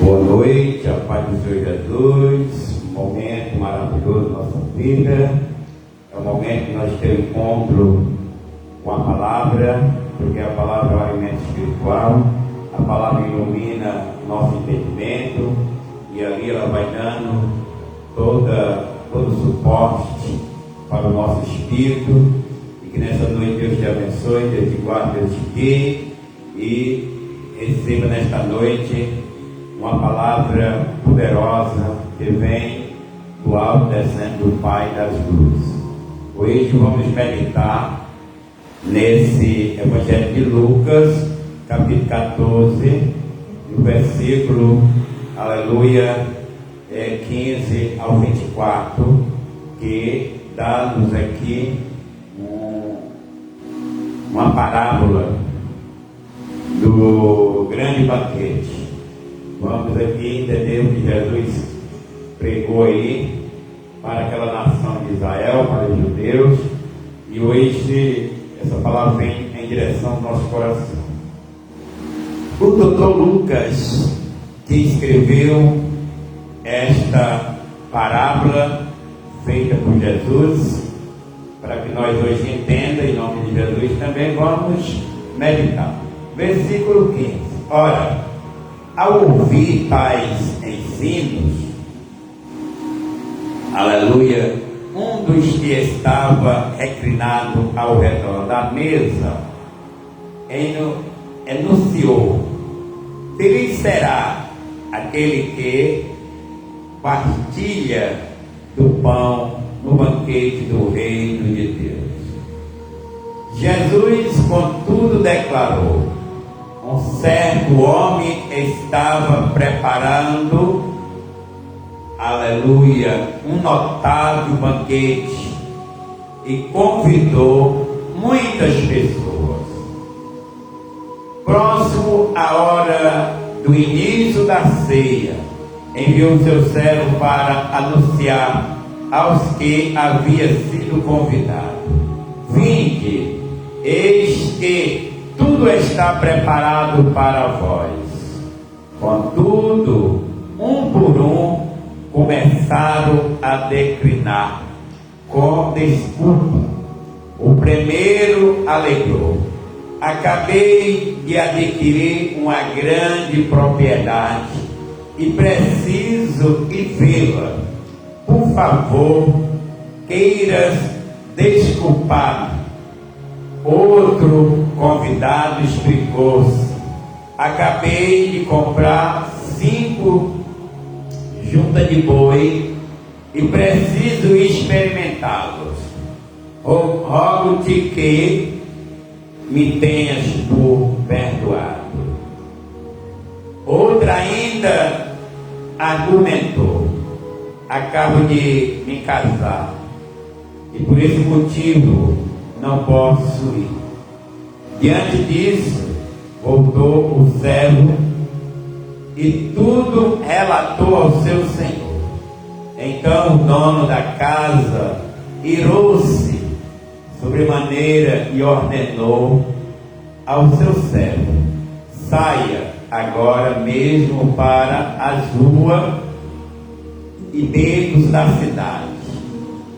Boa noite, a paz do Senhor Jesus. Um momento maravilhoso da nossa vida. É um momento que nós temos encontro com a palavra, porque a palavra é um alimento espiritual. A palavra ilumina nosso entendimento e ali ela vai dando todo o suporte para o nosso espírito. E que nessa noite Deus te abençoe, Deus te guarde, Deus te guie e receba nesta noite uma palavra poderosa que vem do alto, descendo do Pai das luzes. Hoje vamos meditar nesse Evangelho de Lucas, capítulo 14, no versículo, aleluia, 15 ao 24, que dá-nos aqui uma parábola do grande banquete. Vamos aqui entender o que Jesus pregou aí para aquela nação de Israel, para os judeus, e hoje essa palavra vem em direção ao nosso coração. O doutor Lucas, que escreveu esta parábola feita por Jesus, para que nós hoje entendamos, em nome de Jesus, também vamos meditar. Versículo 15. Ora, ao ouvir tais ensinos, aleluia, um dos que estava reclinado ao redor da mesa enunciou: feliz será aquele que partilha do pão no banquete do reino de Deus. Jesus, contudo, declarou: um certo homem estava preparando, aleluia, um notável banquete e convidou muitas pessoas. Próximo à hora do início da ceia, enviou seu servo para anunciar aos que havia sido convidado: vinde, eis que tudo está preparado para vós. Contudo, um por um começaram a declinar com desculpa. O primeiro alegou: acabei de adquirir uma grande propriedade e preciso ir vê-la. Por favor, queiras desculpar-me. Outro convidado explicou-se: acabei de comprar 5 juntas de boi e preciso experimentá-los. Rogo-te que me tenhas por perdoado. Outra ainda argumentou: acabo de me casar e por esse motivo não posso ir. Diante disso, voltou o servo e tudo relatou ao seu senhor. Então o dono da casa irou-se sobremaneira e ordenou ao seu servo: saia agora mesmo para as ruas e becos da cidade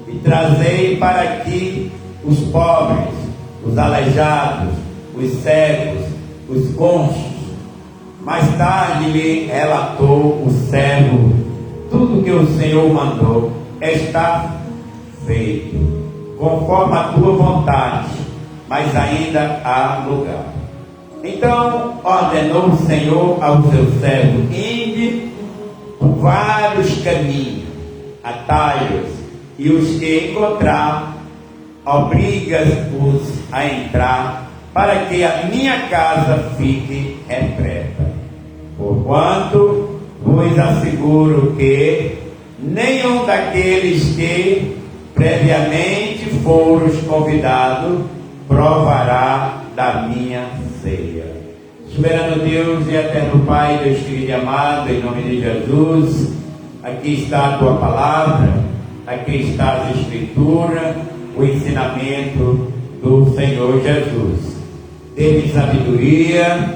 e trazei para aqui os pobres, os aleijados, os cegos, os coxos. Mais tarde lhe relatou o servo: tudo que o Senhor mandou está feito, conforme a tua vontade, mas ainda há lugar. Então ordenou o Senhor ao seu servo: ide por vários caminhos, atalhos, e os que encontrar, obriga-os a entrar, para que a minha casa fique repleta. Porquanto vos asseguro que nenhum daqueles que previamente foram convidados provará da minha ceia. Soberano Deus e eterno Pai, Deus querido e amado, em nome de Jesus, aqui está a tua palavra, aqui está as escrituras, o ensinamento do Senhor Jesus. Dê-me sabedoria,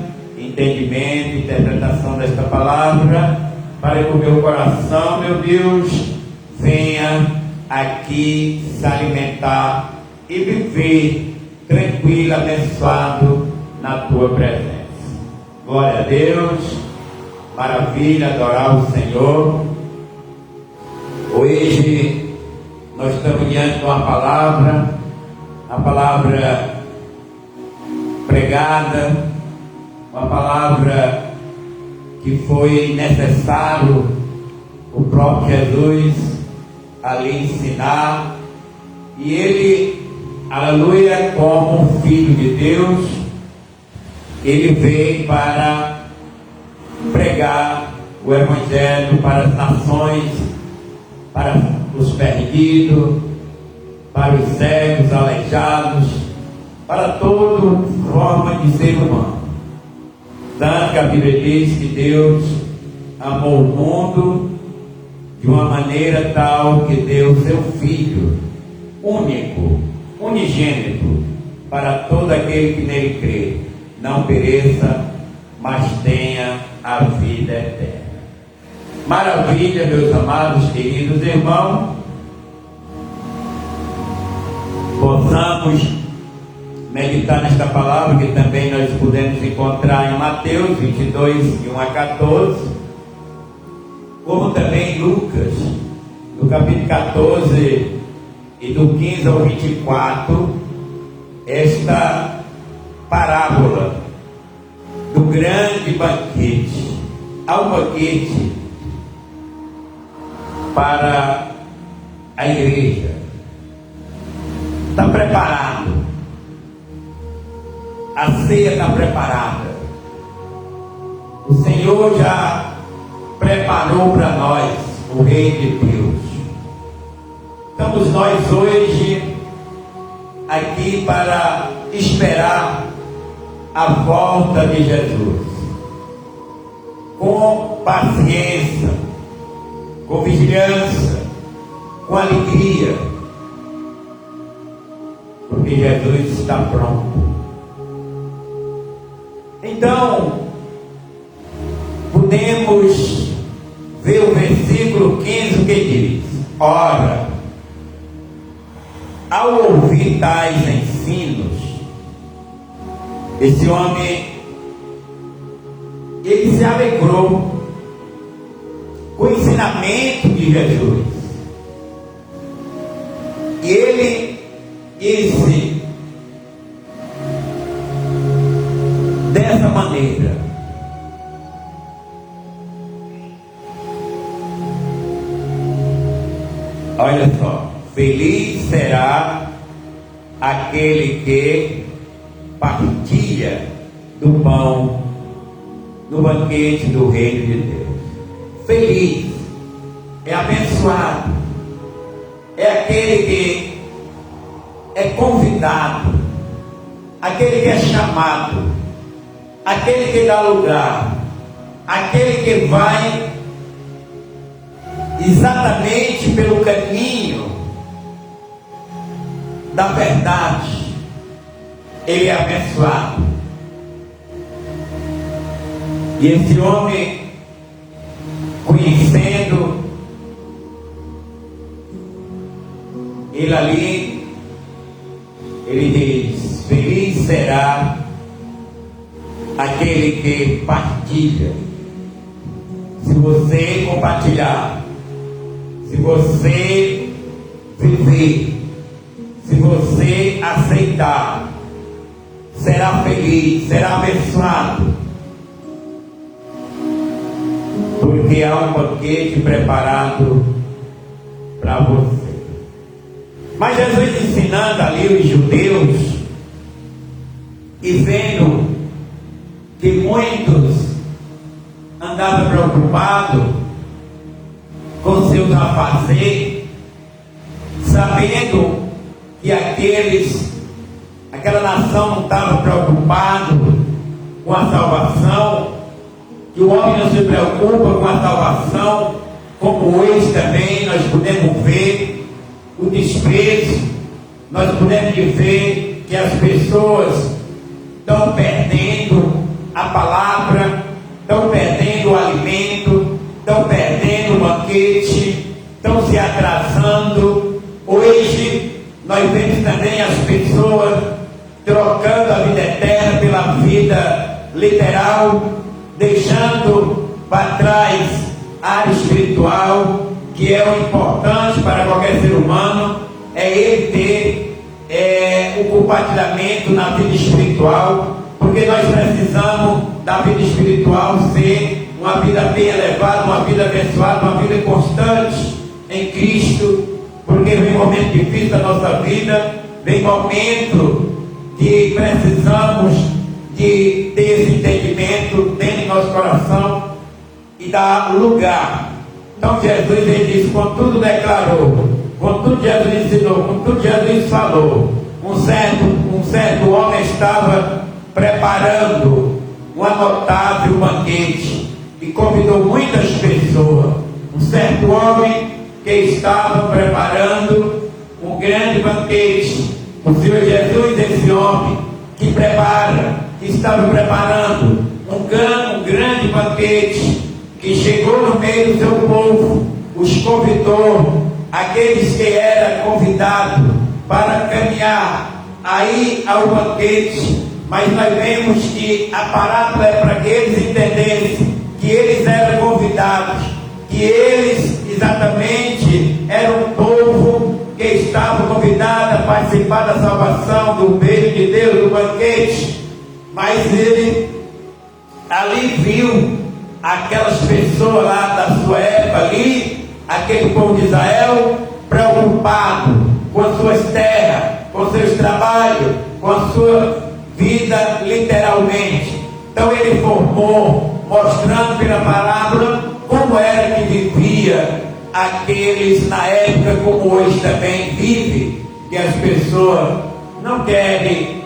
entendimento, interpretação desta palavra, para que o meu coração, meu Deus, venha aqui se alimentar e viver tranquilo, abençoado na tua presença. Glória a Deus, maravilha adorar o Senhor. Hoje nós estamos diante de uma palavra, a palavra pregada, uma palavra que foi necessário o próprio Jesus ali ensinar, e ele, aleluia, como filho de Deus, ele veio para pregar o Evangelho para as nações, para os perdidos, para os cegos, aleijados, para toda forma de ser humano. Tanto que a Bíblia diz que Deus amou o mundo de uma maneira tal que deu seu Filho único, unigênito, para todo aquele que nele crê, não pereça, mas tenha a vida eterna. Maravilha, meus amados, queridos irmãos, possamos meditar nesta palavra que também nós podemos encontrar em Mateus 22, de 1 a 14, como também em Lucas, no capítulo 14 e do 15 ao 24, esta parábola do grande banquete. Há um banquete para a igreja, está preparado, a ceia está preparada, o Senhor já preparou para nós o Reino de Deus. Estamos nós hoje aqui para esperar a volta de Jesus, com paciência, com vigilância, com alegria, porque Jesus está pronto. Então, podemos ver o versículo 15 que diz: ora, ao ouvir tais ensinos, esse homem, ele se alegrou com o ensinamento de Jesus, e ele disse dessa maneira: olha só, feliz será aquele que partilha do pão no banquete do reino de Deus. Feliz é abençoado, é aquele que é convidado, aquele que é chamado, aquele que dá lugar, aquele que vai exatamente pelo caminho da verdade. Ele é abençoado. E esse homem, conhecendo ele ali, ele diz: feliz será aquele que partilha. Se você compartilhar, se você viver, se você aceitar, será feliz, será abençoado, porque há um banquete preparado para você. Mas Jesus ensinando ali os judeus e vendo que muitos andavam preocupados com seus afazeres, sabendo que aquela nação não estava preocupada com a salvação, que o homem não se preocupa com a salvação, como hoje também nós podemos ver o desprezo, nós podemos ver que as pessoas estão perdendo a palavra, estão perdendo o alimento, estão perdendo o banquete, estão se atrasando. Hoje nós vemos também as pessoas trocando a vida eterna pela vida literal, deixando para trás a área espiritual, que é o importante para qualquer ser humano, é ele ter o compartilhamento na vida espiritual, porque nós precisamos da vida espiritual ser uma vida bem elevada, uma vida abençoada, uma vida constante em Cristo, porque vem momento difícil da nossa vida, vem momento que precisamos de ter esse entendimento dentro do nosso coração e dar lugar. Então Jesus, ele disse, contudo declarou, contudo Jesus ensinou, contudo Jesus falou, um certo homem estava preparando um notável banquete e convidou muitas pessoas. Um certo homem que estava preparando um grande banquete. O Senhor Jesus, esse homem que estava preparando um grande banquete, que chegou no meio do seu povo, os convidou, aqueles que eram convidados para caminhar aí ao banquete. Mas nós vemos que a parábola é para que eles entendessem que eles eram convidados, que eles exatamente eram um povo que estava convidado a participar da salvação, do reino de Deus, do banquete. Mas ele ali viu aquelas pessoas lá da sua época ali, aquele povo de Israel, preocupado com as suas terras, com seus trabalhos, com a sua vida literalmente. Então ele formou, mostrando pela parábola como era que vivia aqueles na época, como hoje também vive, que as pessoas não querem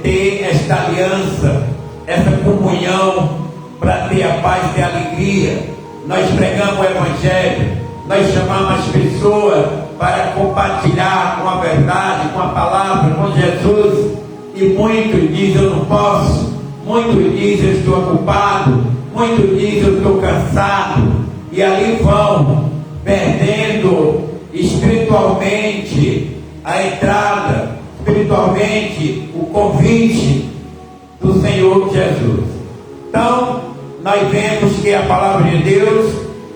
ter esta aliança, essa comunhão para ter a paz e a alegria. Nós pregamos o Evangelho, nós chamamos as pessoas para compartilhar com a verdade, com a palavra, com Jesus, e muitos dizem eu não posso, muitos dizem eu estou ocupado, muitos dizem eu estou cansado, e ali vão perdendo espiritualmente a entrada, espiritualmente o convite do Senhor Jesus. Então nós vemos que a palavra de Deus,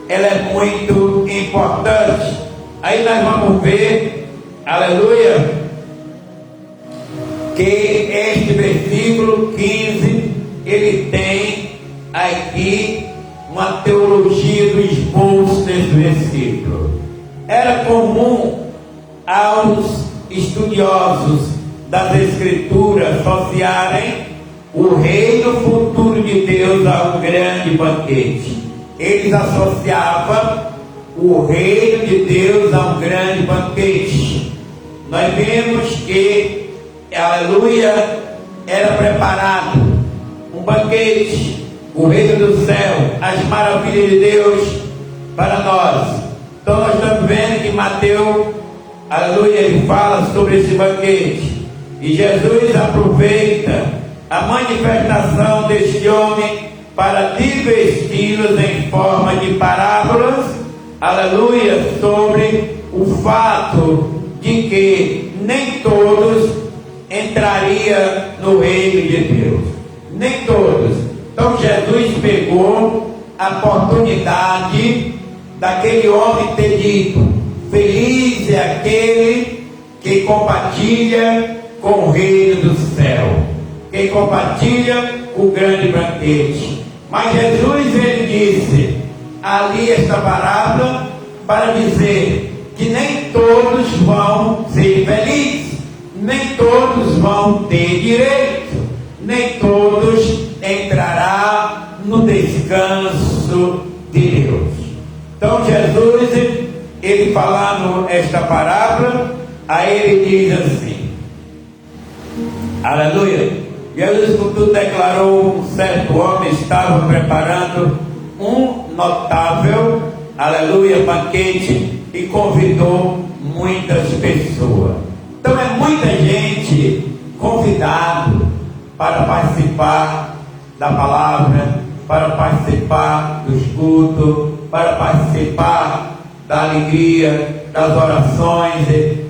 ela é muito importante. Aí nós vamos ver, aleluia, que este versículo 15, ele tem aqui uma teologia do esboço desse versículo. Era comum aos estudiosos das Escrituras associarem o reino futuro de Deus a um grande banquete. Eles associavam o reino de Deus a um grande banquete. Nós vemos que, aleluia, era preparado um banquete, o reino do céu, as maravilhas de Deus para nós. Então nós estamos vendo que Mateus, aleluia, ele fala sobre esse banquete, e Jesus aproveita a manifestação deste homem para diverti-los em forma de parábolas, aleluia, sobre o fato de que nem todos entrariam no reino de Deus, nem todos. Então Jesus pegou a oportunidade daquele homem ter dito: feliz é aquele que compartilha com o reino do céu, quem compartilha o grande banquete. Mas Jesus, ele disse ali esta parábola para dizer que nem todos vão ser felizes, nem todos vão ter direito, nem todos entrarão no descanso de Deus. Então Jesus, ele falando esta parábola, aí ele diz assim, aleluia, Jesus contudo declarou: um certo homem estava preparando um notável, aleluia, banquete, e convidou muitas pessoas. Então é muita gente convidado para participar da palavra, para participar dos cultos, para participar da alegria, das orações,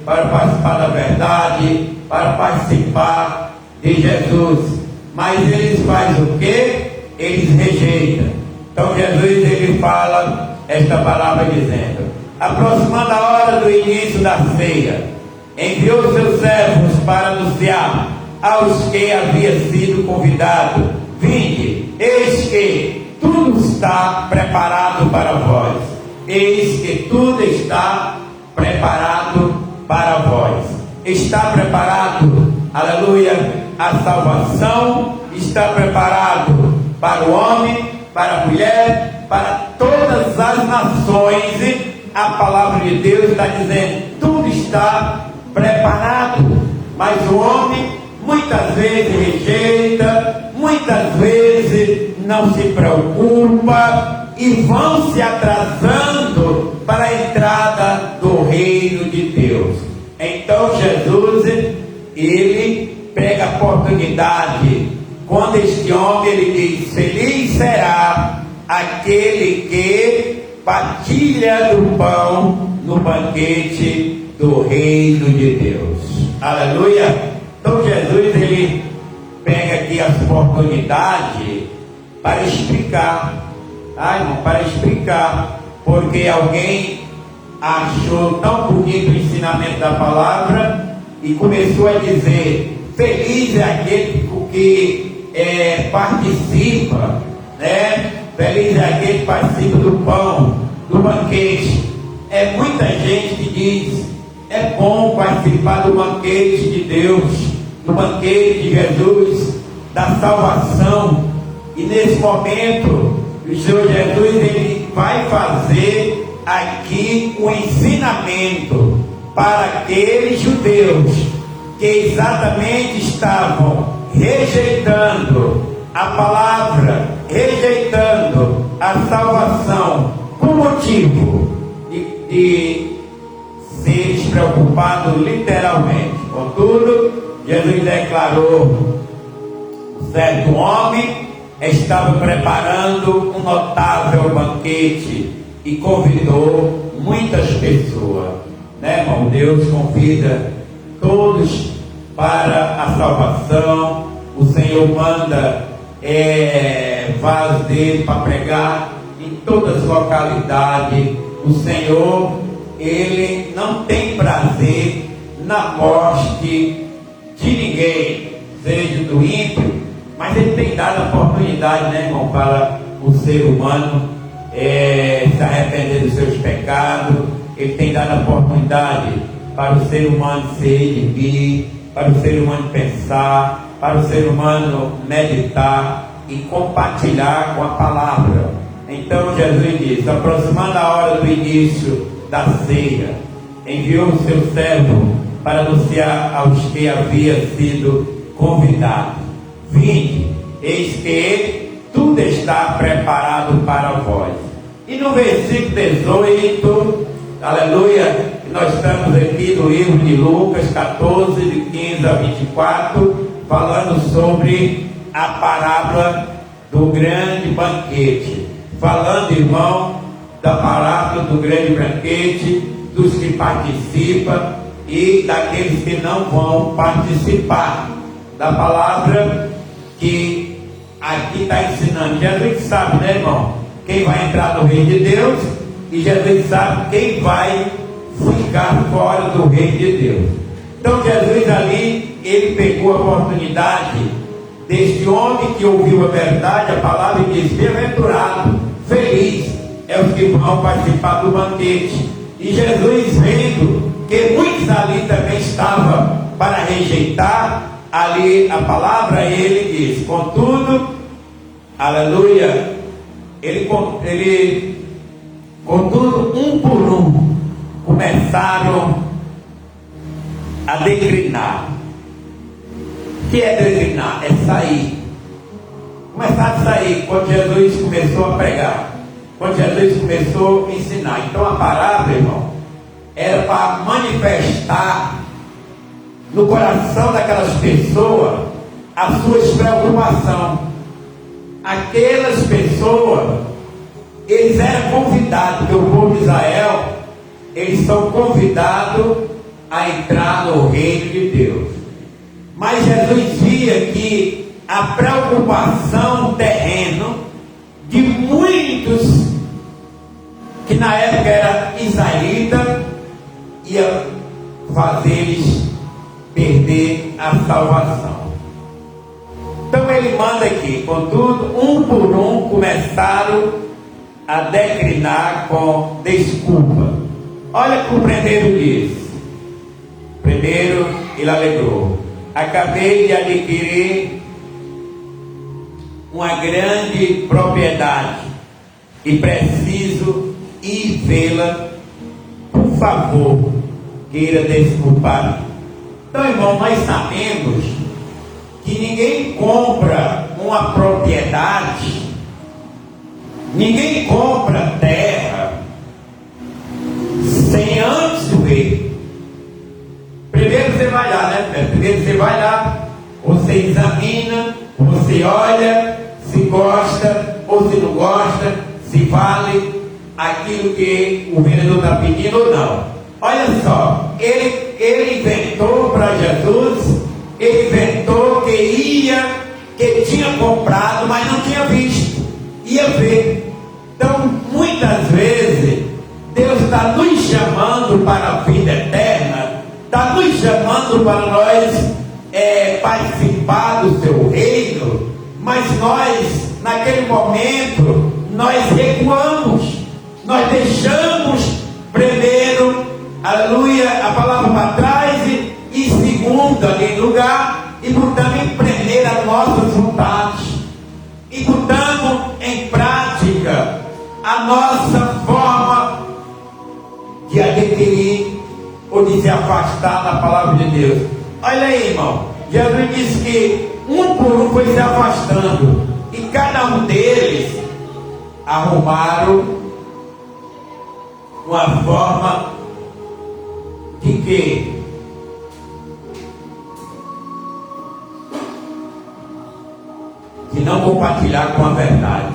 para participar da verdade, para participar de Jesus. Mas eles fazem o quê? Eles rejeitam. Então Jesus ele fala esta palavra dizendo: aproximando a hora do início da ceia, enviou seus servos para anunciar aos que havia sido convidado: vinde, eis que tudo está preparado para vós. Eis que tudo está preparado para vós. Está preparado, aleluia, a salvação. Está preparado para o homem, para a mulher, para todas as nações. A palavra de Deus está dizendo: tudo está preparado. Mas o homem muitas vezes rejeita, muitas vezes não se preocupa e vão se atrasando para a entrada do reino de Deus. Então Jesus ele pega a oportunidade quando este homem ele diz: feliz será aquele que partilha do pão no banquete do reino de Deus. Aleluia. Então Jesus ele pega aqui as oportunidades para explicar, irmão, para explicar, porque alguém achou tão bonito o ensinamento da palavra e começou a dizer: feliz é aquele que participa, né? Feliz é aquele que participa do pão, do banquete. É muita gente que diz: é bom participar do banquete de Deus, do banquete de Jesus, da salvação. E nesse momento, o Senhor Jesus ele vai fazer aqui um ensinamento para aqueles judeus que exatamente estavam rejeitando a palavra, rejeitando a salvação, por motivo de ser despreocupado literalmente. Contudo, Jesus declarou: certo homem estava preparando um notável banquete e convidou muitas pessoas, né, irmão? Deus convida todos para a salvação. O Senhor manda vasos dele para pregar em todas as localidades. O Senhor ele não tem prazer na morte de ninguém, seja do ímpio, mas ele tem dado a oportunidade, né, irmão, para o ser humano se arrepender dos seus pecados. Ele tem dado a oportunidade para o ser humano se redimir, para o ser humano pensar, para o ser humano meditar e compartilhar com a palavra. Então Jesus diz: aproximando a hora do início da ceia, enviou o seu servo para anunciar aos que havia sido convidados: vinde, eis que tudo está preparado para vós. E no versículo 18, aleluia, nós estamos aqui no livro de Lucas 14, de 15 a 24, falando sobre a parábola do grande banquete. Falando, irmão, da parábola do grande banquete, dos que participam e daqueles que não vão participar da palavra que aqui está ensinando. Jesus sabe, né, irmão, quem vai entrar no reino de Deus, e Jesus sabe quem vai ficar fora do reino de Deus. Então Jesus ali, ele pegou a oportunidade deste homem que ouviu a verdade, a palavra, e disse: bem-aventurado, feliz é os que vão participar do banquete. E Jesus, vendo que muitos ali também estavam para rejeitar ali a palavra, ele diz: contudo, aleluia, contudo, um por um começaram a declinar. O que é declinar? É sair. Começaram a sair quando Jesus começou a pregar, quando Jesus começou a ensinar. Então a parábola, irmão, era para manifestar no coração daquelas pessoas as suas preocupações. aquelas pessoas, eles eram convidados, porque o povo de Israel, eles são convidados a entrar no reino de Deus. Mas Jesus via que a preocupação terrena de muitos que na época era israelita ia fazer eles perder a salvação. Então ele manda aqui, contudo, um por um começaram a declinar com desculpa. Olha o que o primeiro diz. Primeiro ele alegrou: acabei de adquirir uma grande propriedade e preciso ir vê-la. Por favor, queira desculpar. Então, irmão, nós sabemos que ninguém compra uma propriedade, ninguém compra terra sem antes ver. Primeiro você vai lá, né? Primeiro você vai lá, você examina, você olha se gosta ou se não gosta, se vale aquilo que o vendedor está pedindo ou não. Olha só, ele inventou para Jesus, ele inventou que tinha comprado, mas não tinha visto, ia ver. Então, muitas vezes, Deus está nos chamando para a vida eterna, está nos chamando para nós participar do seu reino, mas nós, naquele momento, nós recuamos, nós deixamos primeiro, aleluia, a palavra para trás e segundo, ali em lugar, e botamos em primeiro as nossas vontades, e botamos em prática a nossa forma de adquirir ou de se afastar da palavra de Deus. Olha aí, irmão, Jesus disse que um por um foi se afastando, e cada um deles arrumaram uma forma de quê? De não compartilhar com a verdade.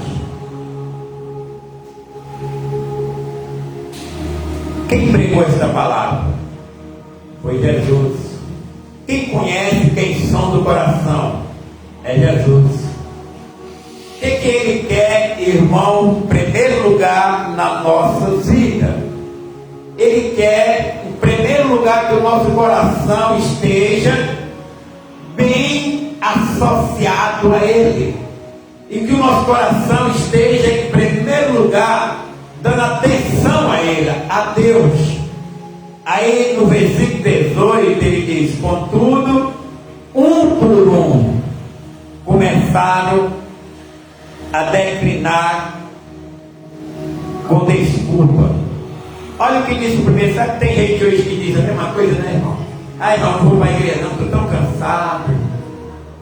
Quem pregou esta palavra? Foi Jesus. Quem conhece quem som do coração? É Jesus. O que ele quer, irmão, em primeiro lugar na nossa vida? Ele quer, em primeiro lugar, que o nosso coração esteja bem associado a Ele, e que o nosso coração esteja, em primeiro lugar, dando atenção a Ele, a Deus. Aí no versículo 18 ele diz: contudo, um por um começaram a declinar com desculpa. Olha o que diz o primeiro. Sabe que tem gente hoje que diz a mesma coisa, né, irmão? Ah, irmão, não vou para a igreja não, estou tão cansado.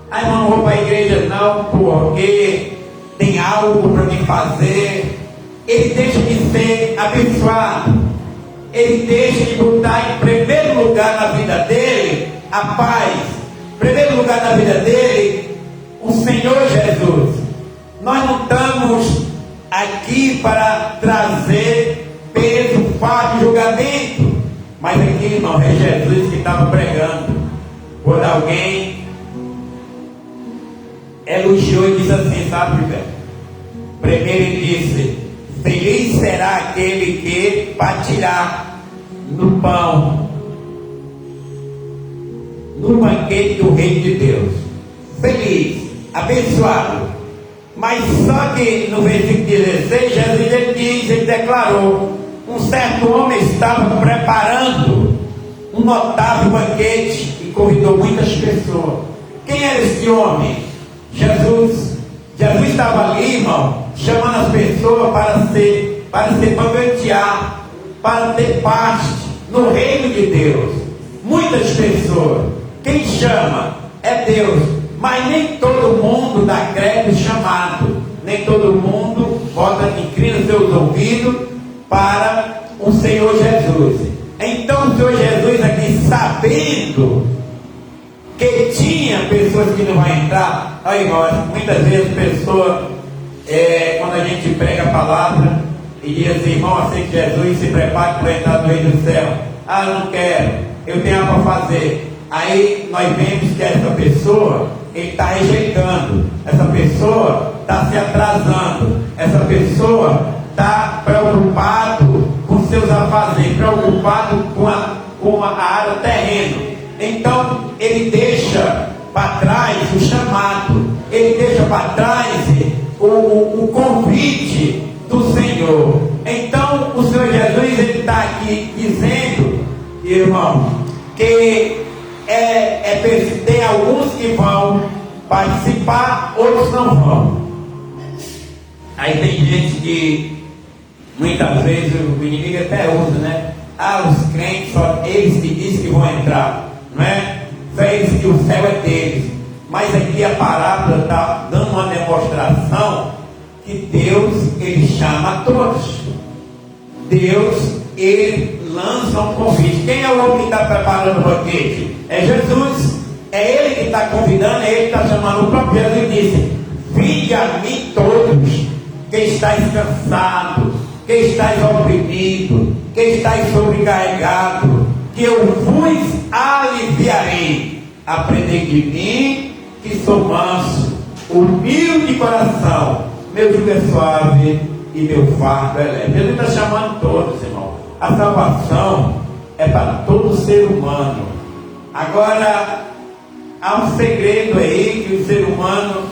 Ah, irmão, não vou para a igreja não, porque tem algo para me fazer. Ele deixa de ser abençoado, ele deixa de botar em primeiro lugar na vida dele a paz, em primeiro lugar na vida dele o Senhor Jesus. Nós não estamos aqui para trazer peso, fardo, julgamento, mas aqui, irmão, é Jesus que estava pregando. Quando alguém elogiou e disse assim, sabe, velho? Primeiro ele disse: feliz será aquele que partilhar no pão, no banquete do reino de Deus. Feliz, abençoado. Mas só que no versículo 16, Jesus ele declarou: um certo homem estava preparando um notável banquete e convidou muitas pessoas. Quem era esse homem? Jesus. Jesus estava ali, irmão, chamando as pessoas para se banquetear, para ter parte no reino de Deus. Muitas pessoas. Quem chama é Deus, mas nem todo mundo dá crédito chamado, nem todo mundo inclina seus ouvidos para o Senhor Jesus. Então o Senhor Jesus aqui, sabendo que tinha pessoas que não vão entrar, aí, irmão, muitas vezes pessoas quando a gente prega a palavra e diz assim, irmão, aceite Jesus, se prepare para entrar no reino do céu. Ah, eu não quero, eu tenho algo para fazer. Aí nós vemos que essa pessoa, ele está rejeitando, essa pessoa está se atrasando, essa pessoa está preocupado com seus afazeres, preocupado com a área terrena. Então ele deixa para trás o chamado, ele deixa para trás o convite do Senhor. Então o Senhor Jesus, ele está aqui dizendo, irmão, que tem alguns que vão participar, outros não vão. Aí tem gente que muitas vezes o inimigo até usa, né? Ah, os crentes, só eles que dizem que vão entrar, não é? Só eles que o céu é deles. Mas aqui a parábola está dando uma demonstração que Deus, ele chama a todos. Deus, ele lança um convite. Quem é o homem que está preparando o banquete? É Jesus. É ele que está convidando, é ele que está chamando. O próprio Jesus disse: vinde a mim todos, que estáis cansados, que estáis oprimidos, que estáis sobrecarregados, que eu vos aliviarei. Aprendei de mim, que sou manso, humilde de coração, meu jugo é suave e meu fardo é leve. Ele está chamando todos, irmão. A salvação é para todo ser humano. Agora, há um segredo aí que o ser humano,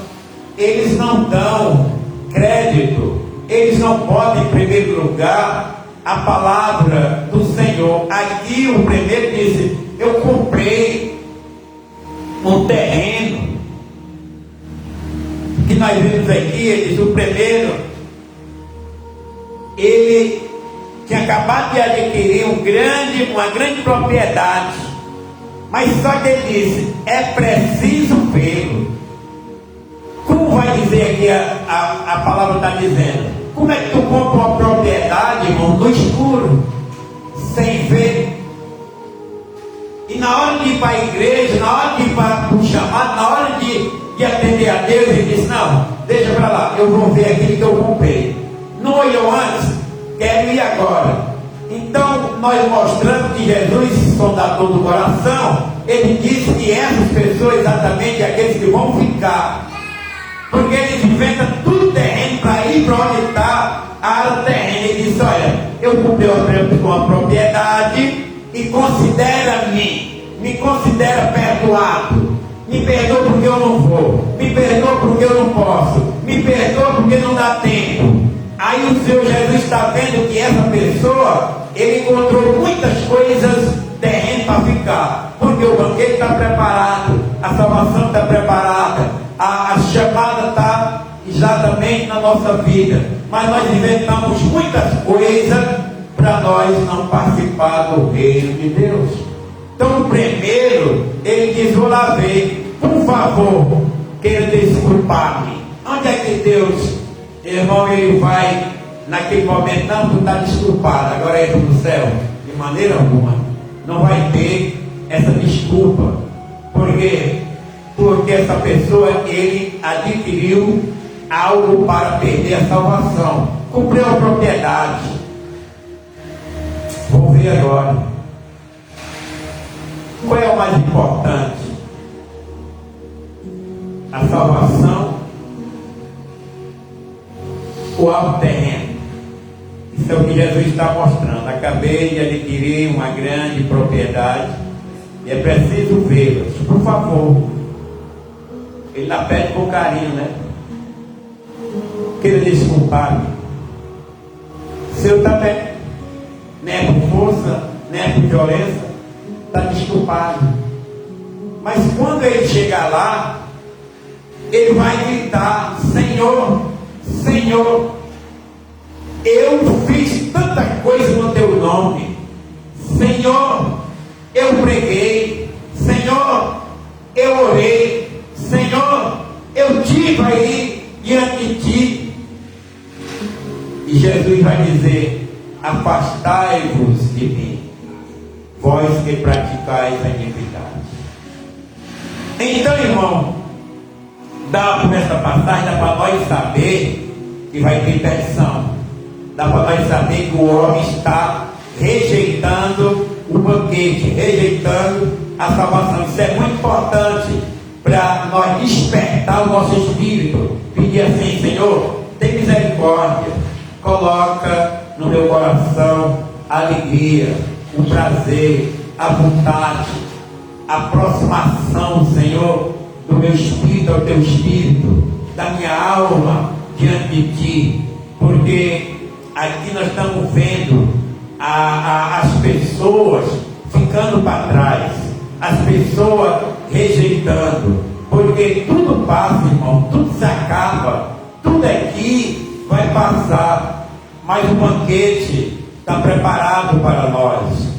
eles não dão crédito, eles não podem, em primeiro lugar, a palavra do Senhor. Aqui o primeiro disse: eu comprei um terreno. Que nós vimos aqui, ele diz, o primeiro, ele tinha acabado de adquirir uma grande propriedade, mas só que ele disse: é preciso vê-lo. Como vai dizer aqui a palavra está dizendo? Como é que tu compra uma propriedade, irmão, no escuro, sem ver? E na hora de ir para a igreja, na hora de ir para o chamado, na hora de atender a Deus, ele disse: não, deixa para lá, eu vou ver aquilo que eu comprei. Não olhou antes, quero ir agora. Então nós mostramos que Jesus, sondador do coração, ele disse que essas pessoas, exatamente aqueles que vão ficar, porque eles inventam tudo terreno para ir para onde está a área terrena. Ele disse: olha, eu comprei uma propriedade e considera-me, me considera perdoado. Me perdoa porque eu não vou, me perdoa porque eu não posso, me perdoa porque não dá tempo. Aí o Senhor Jesus está vendo que essa pessoa, ele encontrou muitas coisas terreno para ficar, porque o banquete está preparado, a salvação está preparada, a chamada está exatamente na nossa vida, mas nós inventamos muitas coisas para nós não participar do reino de Deus. Então, primeiro, ele diz: vou lá ver, por favor, queira desculpar-me. Onde é que Deus, irmão, ele vai, naquele momento, não, tu está desculpado, agora entra no céu? De maneira alguma, não vai ter essa desculpa. Por quê? Porque essa pessoa, ele adquiriu algo para perder a salvação, comprou a propriedade. Vamos ver agora. Qual é o mais importante? A salvação ou algo terreno? Isso é o que Jesus está mostrando. Acabei de adquirir uma grande propriedade e é preciso vê-las. Por favor. Ele lá pede com carinho, né? Queira desculpar-me. Se eu também, não é por força, não é por violência, está desculpado. Mas quando ele chegar lá, ele vai gritar: Senhor, Senhor, eu fiz tanta coisa no teu nome. Senhor, eu preguei. Senhor, eu orei. Senhor, eu tive aí diante de ti. E Jesus vai dizer: afastai-vos de mim, vós que praticais a iniquidade. Então, irmão, dá por essa passagem, dá para nós saber que vai ter petição. Dá para nós saber que o homem está rejeitando o banquete, rejeitando a salvação. Isso é muito importante para nós despertar o nosso espírito. Pedir assim: Senhor, tem misericórdia, coloca no meu coração a alegria, o prazer, a vontade, a aproximação, Senhor, do meu espírito ao teu espírito, da minha alma diante de ti, porque aqui nós estamos vendo as pessoas ficando para trás, as pessoas rejeitando, porque tudo passa, irmão, tudo se acaba, tudo aqui vai passar, mas o banquete está preparado para nós.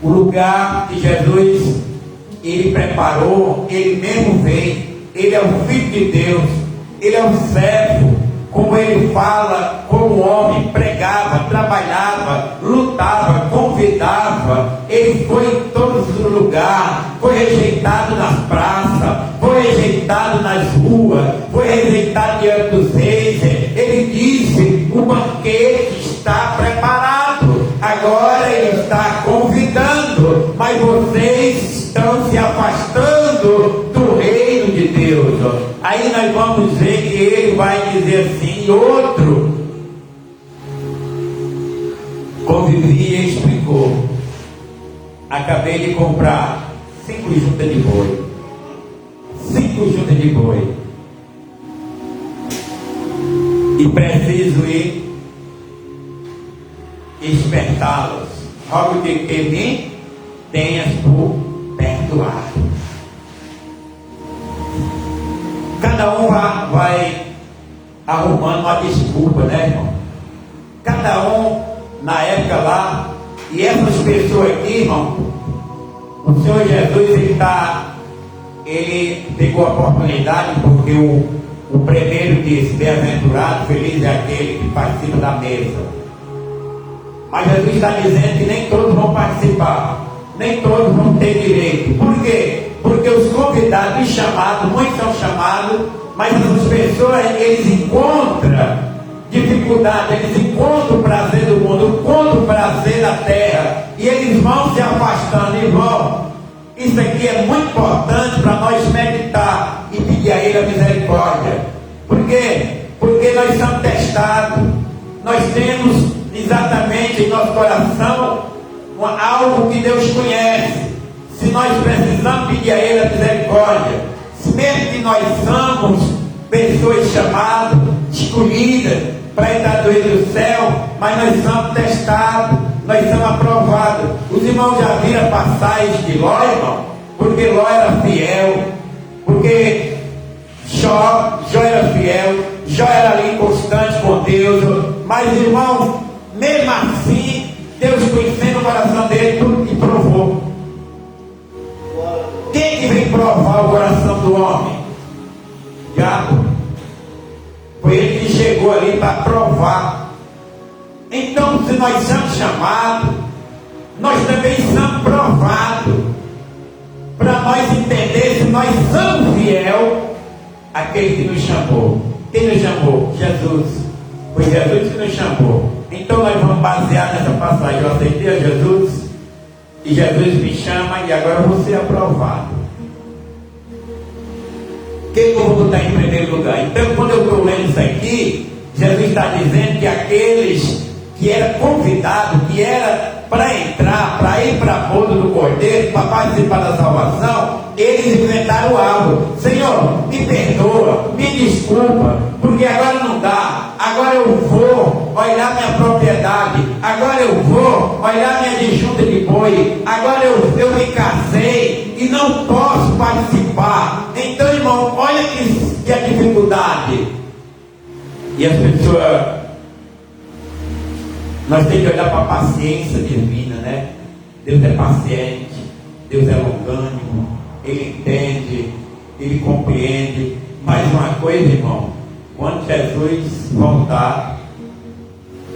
O lugar que Jesus, ele preparou, ele mesmo veio, ele é o Filho de Deus, ele é o servo, como ele fala, como homem, pregava, trabalhava, lutava, convidava, ele foi em todos os lugares, foi rejeitado nas praças, foi rejeitado nas ruas, foi rejeitado diante dos reis. Ele disse: o banquete está preparado, agora ele está convidando, mas vocês estão se afastando do reino de Deus. Aí nós vamos ver que ele vai dizer assim: outro convivia e explicou: acabei de comprar 5 juntas de boi, 5 juntas de boi, e preciso ir espertá-los, rogo de que me tenhas por perdoado. Cada um vai arrumando uma desculpa, né, irmão? Cada um na época lá, e essas pessoas aqui, irmão, o Senhor Jesus, ele pegou a oportunidade, porque o primeiro disse: bem-aventurado, feliz é aquele que participa da mesa. Mas Jesus está dizendo que nem todos vão participar, nem todos vão ter direito. Por quê? Porque os convidados e chamados, muitos são chamados, mas essas pessoas, eles encontram dificuldade, eles encontram o prazer do mundo, encontram o prazer da terra, e eles vão se afastando e vão. Isso aqui é muito importante para nós meditar e pedir a Ele a misericórdia. Por quê? Porque nós somos testados, nós temos exatamente em nosso coração algo que Deus conhece. Se nós precisamos pedir a Ele a misericórdia, mesmo que nós somos pessoas chamadas, escolhidas para entrar no reino do céu, mas nós somos testados, nós somos aprovados. Os irmãos já viram a passagem de Ló, irmão? Porque Ló era fiel, porque Jó era fiel, Jó era ali constante com Deus, mas irmão, mesmo assim, Deus conhecendo o coração dele, tudo que provou. Quem que vem provar o coração do homem? Diabo. Foi ele que chegou ali para provar. Então, se nós somos chamados, nós também somos provados, para nós entender se nós somos fiel àquele que nos chamou. Quem nos chamou? Jesus. Foi Jesus que nos chamou. Então nós vamos basear nessa passagem. Eu aceitei a Jesus, e Jesus me chama, e agora eu vou ser aprovado. Quem eu vou botar em primeiro lugar? Então, quando eu estou lendo isso aqui, Jesus está dizendo que aqueles que eram convidados, que era para entrar, para ir para a boda do Cordeiro, para participar da salvação, eles inventaram algo. Senhor, me perdoa, me desculpa, porque agora não dá. Agora eu vou olhar minha propriedade, agora eu vou olhar minha disjunta de boi, agora eu me casei e não posso participar. Então, irmão, olha que a dificuldade. E as pessoas, nós temos que olhar para a paciência divina, né? Deus é paciente, Deus é longânimo, Ele entende, Ele compreende. Mais uma coisa, irmão, quando Jesus voltar,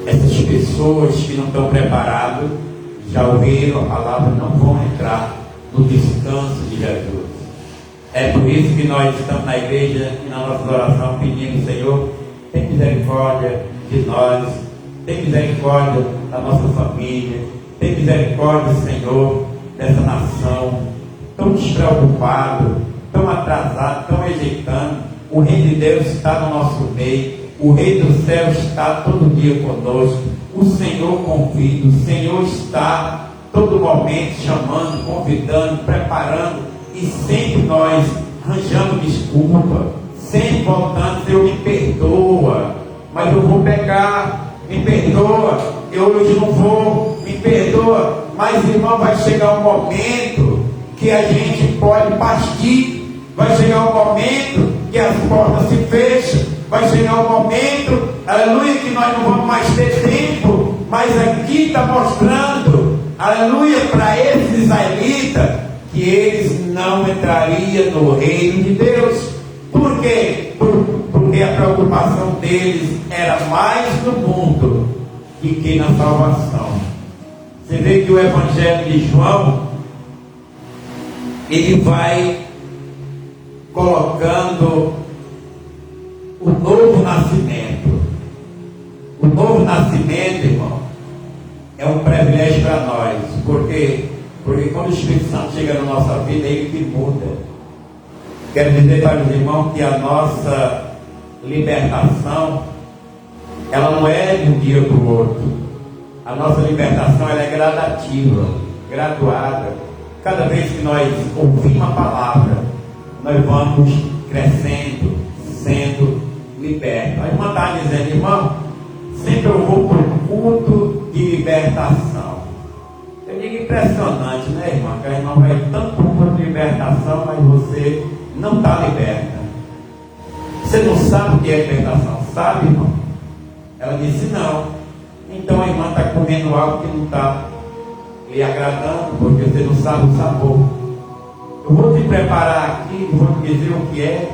essas pessoas que não estão preparadas, já ouviram a palavra, não vão entrar no descanso de Jesus. É por isso que nós estamos na igreja e na nossa oração pedindo: Senhor, tem misericórdia de nós, tem misericórdia da nossa família, tem misericórdia, Senhor, dessa nação, tão despreocupado, tão atrasado, tão rejeitando. O Reino de Deus está no nosso meio, o Rei do Céu está todo dia conosco, o Senhor convida, o Senhor está todo momento chamando, convidando, preparando, e sempre nós arranjamos desculpa, sempre voltando: Senhor, me perdoa, mas eu vou pecar, me perdoa, eu hoje não vou, me perdoa. Mas, irmão, vai chegar um momento que a gente pode partir, vai chegar um momento que as portas se fecham, vai chegar um momento, aleluia, que nós não vamos mais ter tempo. Mas aqui está mostrando, aleluia, para esses israelitas, que eles não entrariam no reino de Deus. Por quê? Porque a preocupação deles era mais no mundo do que na salvação. Você vê que o Evangelho de João, ele vai colocando o novo nascimento. O novo nascimento, irmão, é um privilégio para nós. Porque quando o Espírito Santo chega na nossa vida, é ele que muda. Quero dizer para os irmãos que a nossa libertação, ela não é de um dia para o outro. A nossa libertação, ela é gradativa, graduada. Cada vez que nós ouvimos a palavra, nós vamos crescendo, sendo libertos. A irmã está dizendo: irmão, sempre eu vou para o culto de libertação. Eu digo impressionante, né, irmã? Que a irmã vai tanto para o culto de libertação, mas você não está liberta. Você não sabe o que é libertação, sabe, irmão? Ela disse: não. Então a irmã está comendo algo que não está lhe agradando, porque você não sabe o sabor. Eu vou te preparar aqui, vou te dizer o que é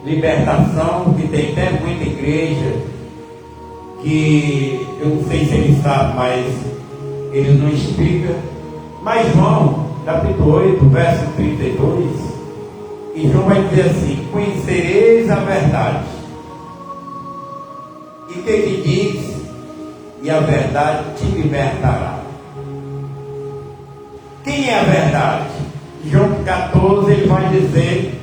libertação, que tem até muita igreja que eu não sei se ele sabe, mas ele não explica. Mas João, capítulo 8, verso 32, e João vai dizer assim: conhecereis a verdade. E o que ele diz? E a verdade te libertará. Quem é a verdade? João 14, ele vai dizer,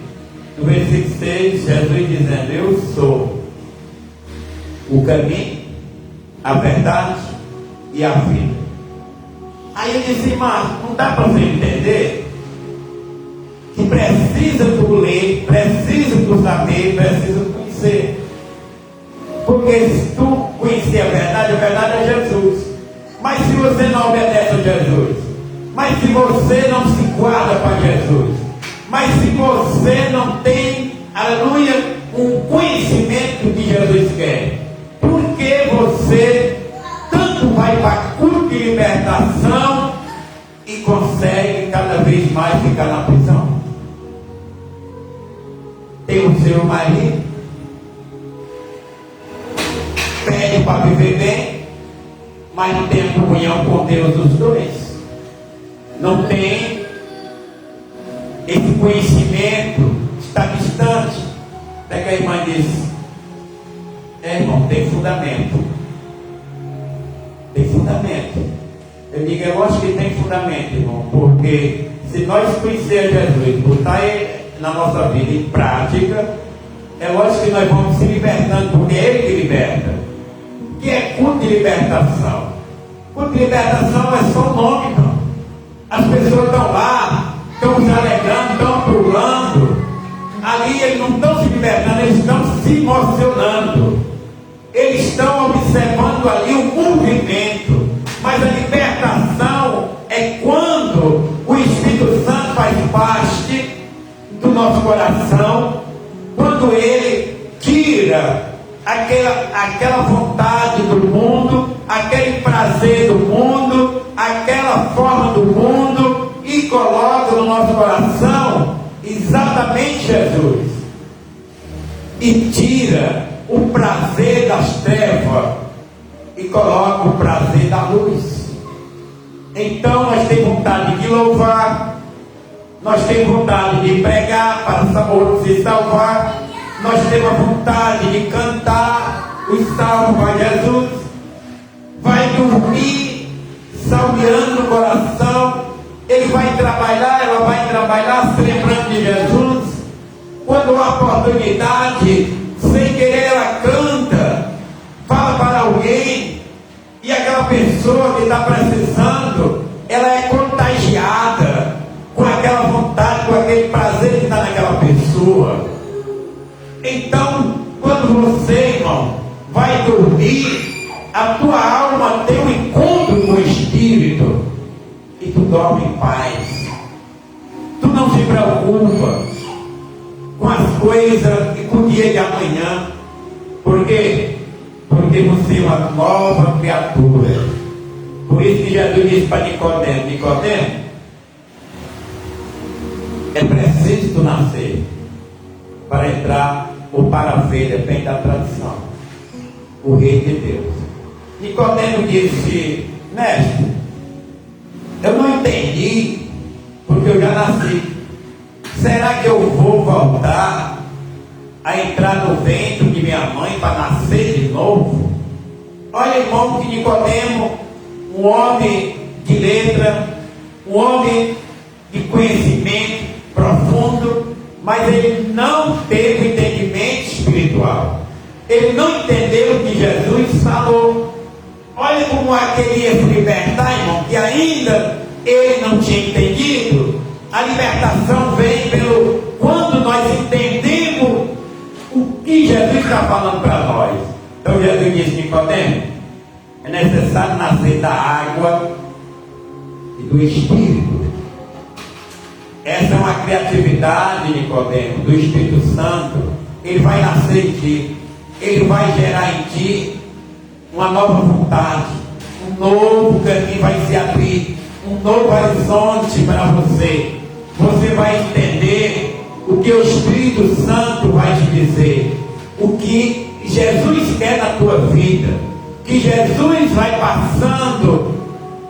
no versículo 6, Jesus dizendo: eu sou o caminho, a verdade e a vida. Aí ele disse: mas não dá para você entender que precisa tu ler, precisa tu saber, precisa tu conhecer. Porque se tu conhecer a verdade é Jesus. Mas se você não obedece a Jesus, mas se você não se guarda para Jesus, mas se você não tem, aleluia, um conhecimento que Jesus quer, por que você tanto vai para culto de libertação e consegue cada vez mais ficar na prisão? Tem o seu marido, pede para viver bem, mas não tem comunhão com Deus os dois. Não tem esse conhecimento, está distante. Até que a irmã disse: irmão, tem fundamento. Tem fundamento. Eu digo: é lógico que tem fundamento, irmão, porque se nós conhecermos Jesus, botar ele na nossa vida em prática, é lógico que nós vamos se libertando, porque é ele que liberta. O que é culto de libertação? Culto de libertação é só o nome, irmão. As pessoas estão lá, estão se alegrando, estão pulando. Ali eles não estão se libertando, eles estão se emocionando. Eles estão observando ali o movimento. Mas a libertação é quando o Espírito Santo faz parte do nosso coração, quando ele tira aquela vontade do mundo, aquele prazer do mundo, aquela forma do mundo, e coloca no nosso coração exatamente Jesus, e tira o prazer das trevas e coloca o prazer da luz. Então nós temos vontade de louvar, nós temos vontade de pregar para se salvar, nós temos a vontade de cantar os salmos para Jesus, vai dormir salmeando o coração, ele vai trabalhar, ela vai trabalhar se lembrando de Jesus. Quando há oportunidade, sem querer ela canta, fala para alguém, e aquela pessoa que está precisando, ela é contagiada com aquela vontade, com aquele prazer que está naquela pessoa. Então, quando você, irmão, vai dormir, a tua alma tem um encontro com o Espírito, e tu dorme em paz. Tu não se preocupa com as coisas e com o dia de amanhã. Por quê? Porque você é uma nova criatura. Por isso que Jesus disse para Nicodemo: Nicodemo, é preciso tu nascer para entrar, ou para ver, depende da tradição, o Rei de Deus. Nicodemo disse: mestre, eu não entendi, porque eu já nasci. Será que eu vou voltar a entrar no ventre de minha mãe para nascer de novo? Olha, irmão, que Nicodemo, um homem de letra, um homem de conhecimento profundo, mas ele não teve entendimento espiritual. Ele não entendeu o que Jesus falou. Olha como aquele ia se libertar, irmão, que ainda ele não tinha entendido. A libertação vem pelo quando nós entendemos o que Jesus está falando para nós. Então Jesus disse: Nicodemo, é necessário nascer da água e do Espírito. Essa é uma criatividade, Nicodemo, do Espírito Santo. Ele vai nascer em ti, ele vai gerar em ti uma nova vontade, um novo caminho vai se abrir, um novo horizonte para você. Você vai entender o que o Espírito Santo vai te dizer, o que Jesus quer na tua vida, que Jesus vai passando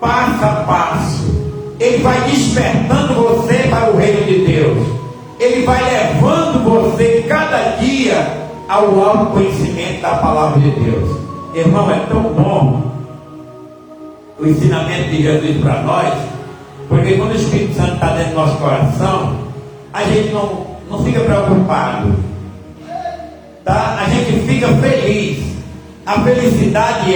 passo a passo. Ele vai despertando você para o reino de Deus. Ele vai levando você cada dia ao autoconhecimento da palavra de Deus. Irmão, é tão bom o ensinamento de Jesus para nós, porque quando o Espírito Santo está dentro do nosso coração, a gente não fica preocupado, tá? A gente fica feliz. A felicidade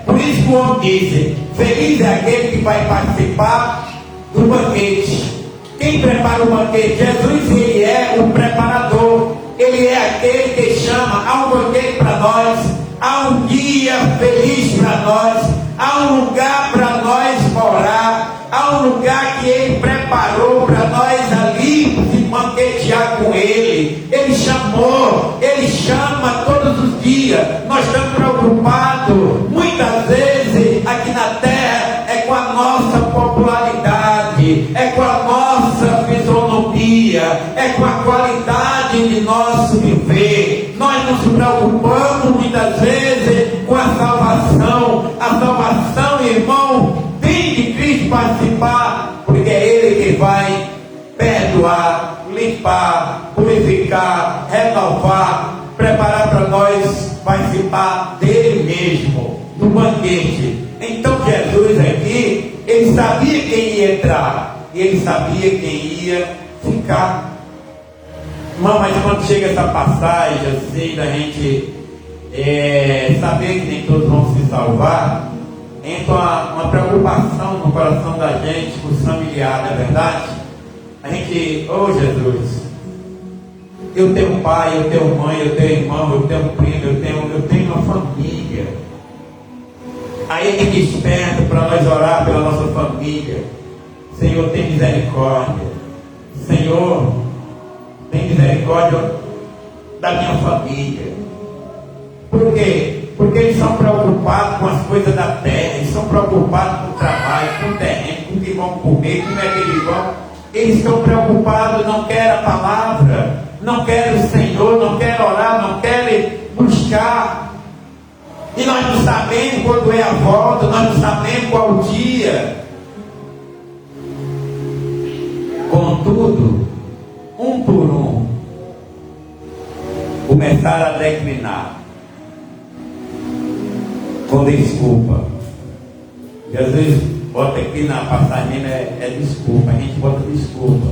por isso que o homem diz: feliz é aquele que vai participar do banquete. Quem prepara o banquete? Jesus, ele é o preparador. Ele é aquele que chama. Há um banquete para nós, há um dia feliz para nós, há um lugar para nós morar, há um lugar que ele preparou para nós ali se banquetear com ele. Ele chamou, ele chama todos os dias. Nós estamos preocupados muitas vezes aqui na terra é com a nossa popularidade, é com a nossa fisionomia, é com a qualidade de nosso viver. Nós não se preocupamos muitas vezes com a salvação. A salvação, irmão, tem de Cristo participar, porque é Ele que vai perdoar, limpar, purificar, renovar, preparar para nós participar dele mesmo, do banquete. Então Jesus aqui, ele sabia quem ia entrar, e ele sabia quem ia ficar. Irmão, mas quando chega essa passagem assim, da gente saber que nem todos vão se salvar, entra uma preocupação no coração da gente, com os familiares, não é verdade? A gente, Jesus, eu tenho pai, eu tenho mãe, eu tenho irmão, eu tenho primo, eu tenho uma família. Aí ele desperta para nós orar pela nossa família. Senhor, tem misericórdia. Senhor, tem misericórdia da minha família. Por quê? Porque eles são preocupados com as coisas da terra, eles são preocupados com o trabalho, com o terreno, com o que vão comer, como é que eles vão. Eles estão preocupados, não querem a palavra, não querem o Senhor, não querem orar, não querem buscar. E nós não sabemos quando é a volta, nós não sabemos qual o dia. Contudo, um por um, começaram a declinar com desculpa. Jesus bota aqui na passagem, é desculpa, a gente bota desculpa.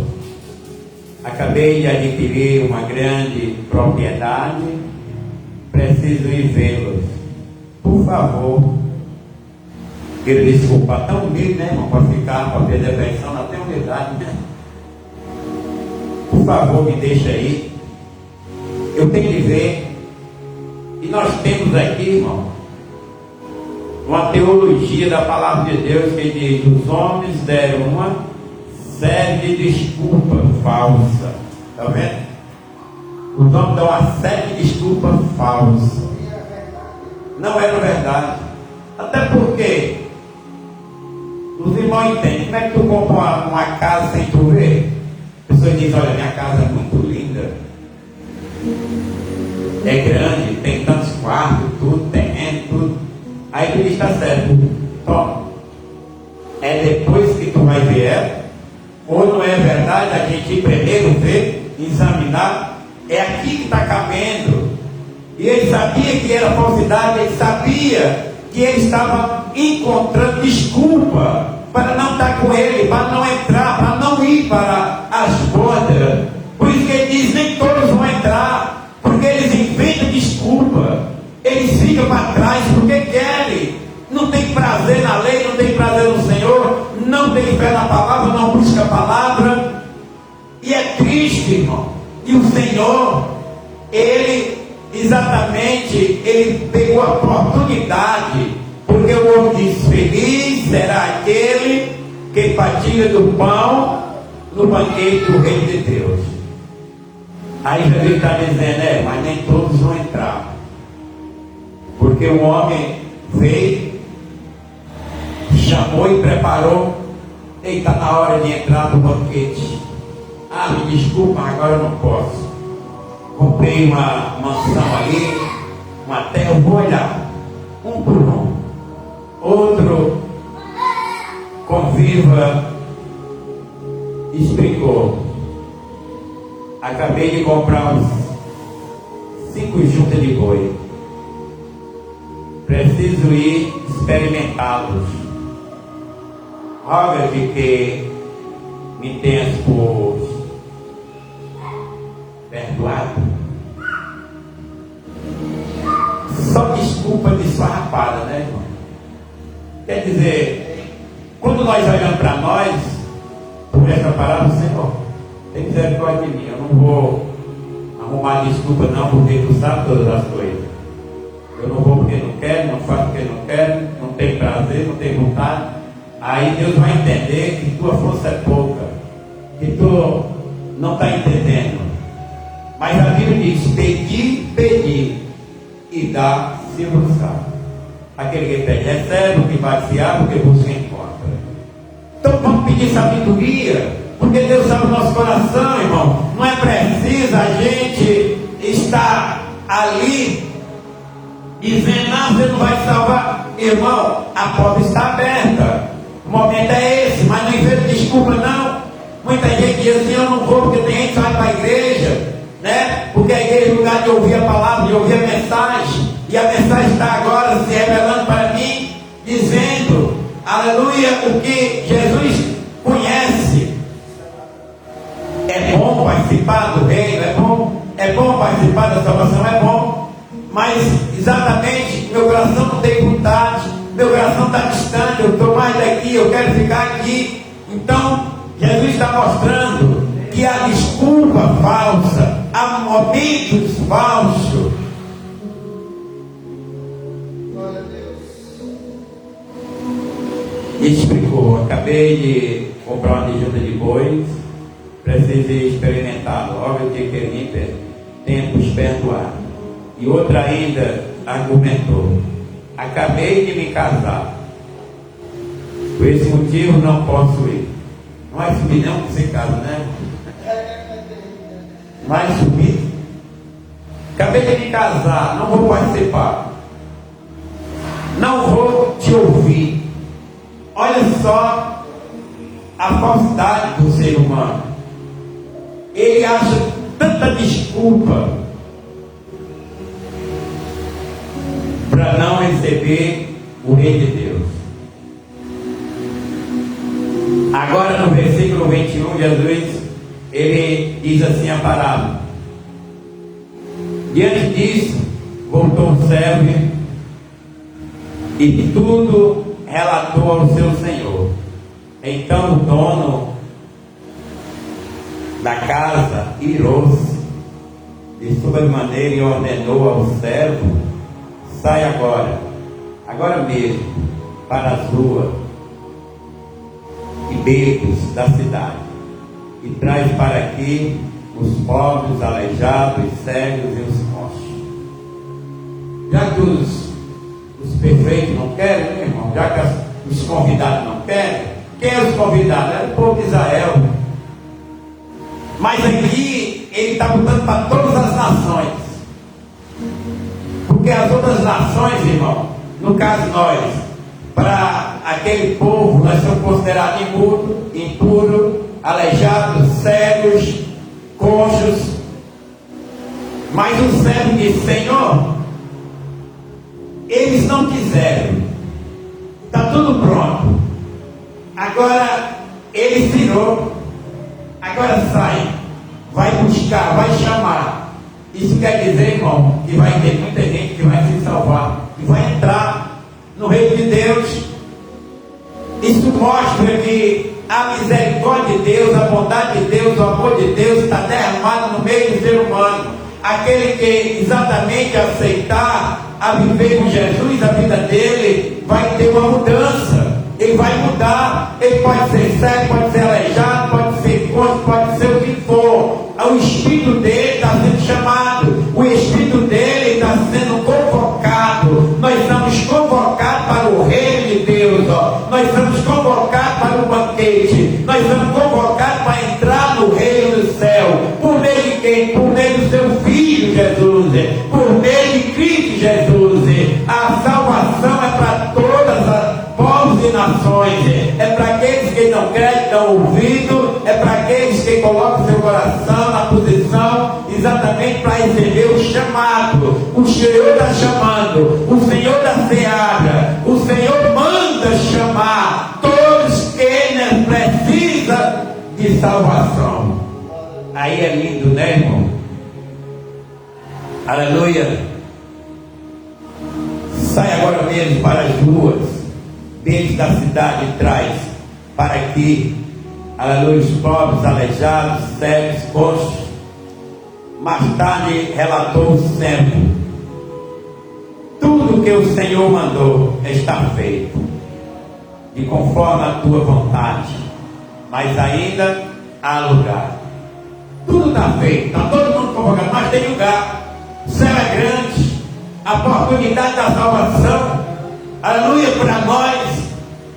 Acabei de adquirir uma grande propriedade, preciso ir vê-los. Por favor. Ele desculpa, tão humilde, né, irmão, para ficar, para perder a pensão, não tem humildade, né? Por favor, me deixa aí. Eu tenho que ver. E nós temos aqui, irmão, uma teologia da palavra de Deus que diz: os homens deram uma série de desculpas falsas. Está vendo? Os homens dão uma série de desculpas falsas. Não era verdade. Até porque os irmãos entendem. Como é que tu compra uma casa sem tu ver? A pessoa diz: olha, minha casa é muito linda, é grande, tem tantos quartos, tudo, terreno, tudo. Aí tu diz: está certo, toma. É depois que tu vai ver ela, ou não é verdade? A gente primeiro ver, examinar. É aqui que está cabendo. E ele sabia que era falsidade, ele sabia que ele estava encontrando desculpa para não estar com ele, para não entrar, para não ir para as bodas. Por isso que ele diz: nem todos vão entrar, porque eles inventam desculpa, eles ficam para trás porque querem, não tem prazer na lei, não tem prazer no Senhor, não tem fé na palavra, não busca a palavra, e é triste, irmão. E o Senhor, ele pegou a oportunidade, porque o homem diz: feliz será aquele que partilha do pão no banquete do reino de Deus. Aí Jesus está dizendo: mas nem todos vão entrar, porque o homem veio, chamou e preparou, e está na hora de entrar no banquete. Ah, me desculpa, agora eu não posso. Comprei uma mansão ali, uma terra, eu vou olhar um por um. Outro conviva explicou: acabei de comprar uns 5 juntas de boi, preciso ir experimentá-los. Roga-te que me tenhas por perdoado. Só desculpa desfarrapada, né, irmão? Quer dizer, quando nós olhamos para nós, por essa palavra: Senhor, tem misericórdia de mim, eu não vou arrumar desculpa não, porque tu sabe todas as coisas. Eu não vou porque não quero, não faço porque não quero, não tenho prazer, não tenho vontade. Aí Deus vai entender que tua força é pouca, que tu não está entendendo. Mas a Bíblia diz: pedi, pedi, e dá, se buscar. Aquele que pede recebe, o que vai se abre, o que busca encontra. Então vamos pedir sabedoria, porque Deus sabe o nosso coração, irmão. Não é preciso a gente estar ali dizendo: não, você não vai salvar. Irmão, a porta está aberta, o momento é esse, mas não inventa desculpa não. Muita gente diz assim: eu não vou porque tem gente que vai para a igreja, né? Porque a igreja é lugar de ouvir a palavra, de ouvir a mensagem, e a mensagem está agora se revelando para mim, dizendo, aleluia, o que Jesus conhece. É bom participar do reino, é bom participar da salvação, é bom, mas exatamente meu coração não tem vontade, meu coração está distante, eu estou mais daqui, eu quero ficar aqui. Então Jesus está mostrando que há desculpa falsa, há momentos falsos. Glória a Deus. Explicou: acabei de comprar uma junta de bois, precisei experimentar logo de que me tempos perdoados. E outra ainda argumentou: acabei de me casar, por esse motivo não posso ir. Não vai subir não que você casa, né? Vai subir. Acabei de me casar, não vou participar, não vou te ouvir. Olha só a falsidade do ser humano. Ele acha tanta desculpa para não receber o Rei de Deus. Agora no versículo 21, Jesus, ele diz assim a parábola. Diante disso, voltou o servo e tudo relatou ao seu senhor. Então o dono da casa irou-se de sobremaneira e ordenou ao servo: sai agora mesmo, para as ruas e becos da cidade, e traz para aqui os pobres, os aleijados, os cegos e os coxos. Já que os perfeitos não querem, né, irmão? Já que os convidados não querem, quem é os convidados? É o povo de Israel. Mas aqui ele está botando para todas as nações, porque as outras nações, irmão, no caso nós, para aquele povo, nós somos considerados impuros, aleijados, cegos, coxos. Mas o servo disse: Senhor, eles não quiseram, está tudo pronto, agora ele virou, agora sai, vai buscar, vai chamar. Isso quer dizer, irmão, que vai ter muita gente que vai se salvar, que vai entrar no reino de Deus. Isso mostra que a misericórdia de Deus, a bondade de Deus, o amor de Deus está derramado no meio do ser humano. Aquele que exatamente aceitar a viver com Jesus, a vida dele vai ter uma mudança. Ele vai mudar. Ele pode ser cego, pode ser aleijado, pode ser coxo, pode ser o que for. O Espírito dele está sendo chamado, o Espírito dele está sendo convocado. Nós estamos convocados para o reino de Deus, ó. Nós estamos convocados para o banquete, nós estamos convocados para entrar no reino do céu. Por meio de quem? Por meio do seu Filho Jesus, por meio de Cristo Jesus. A salvação é para todas as povos e nações, é para aqueles que não creem, dão ouvido, é para aqueles que colocam seu coração na posição exatamente para receber o chamado. O Senhor está chamando, o Senhor da seara, o Senhor manda chamar todos que precisam de salvação. Aí é lindo, né, irmão? Aleluia. Sai agora mesmo para as ruas, becos da cidade, e traz para aqui, aleluia, os pobres, aleijados, cegos, coxos. Mais tarde relatou o servo: tudo que o Senhor mandou está feito, e conforme a tua vontade, mas ainda há lugar. Tudo está feito, está todo mundo convocado, mas tem lugar. O céu é grande, a oportunidade da salvação, aleluia, para nós.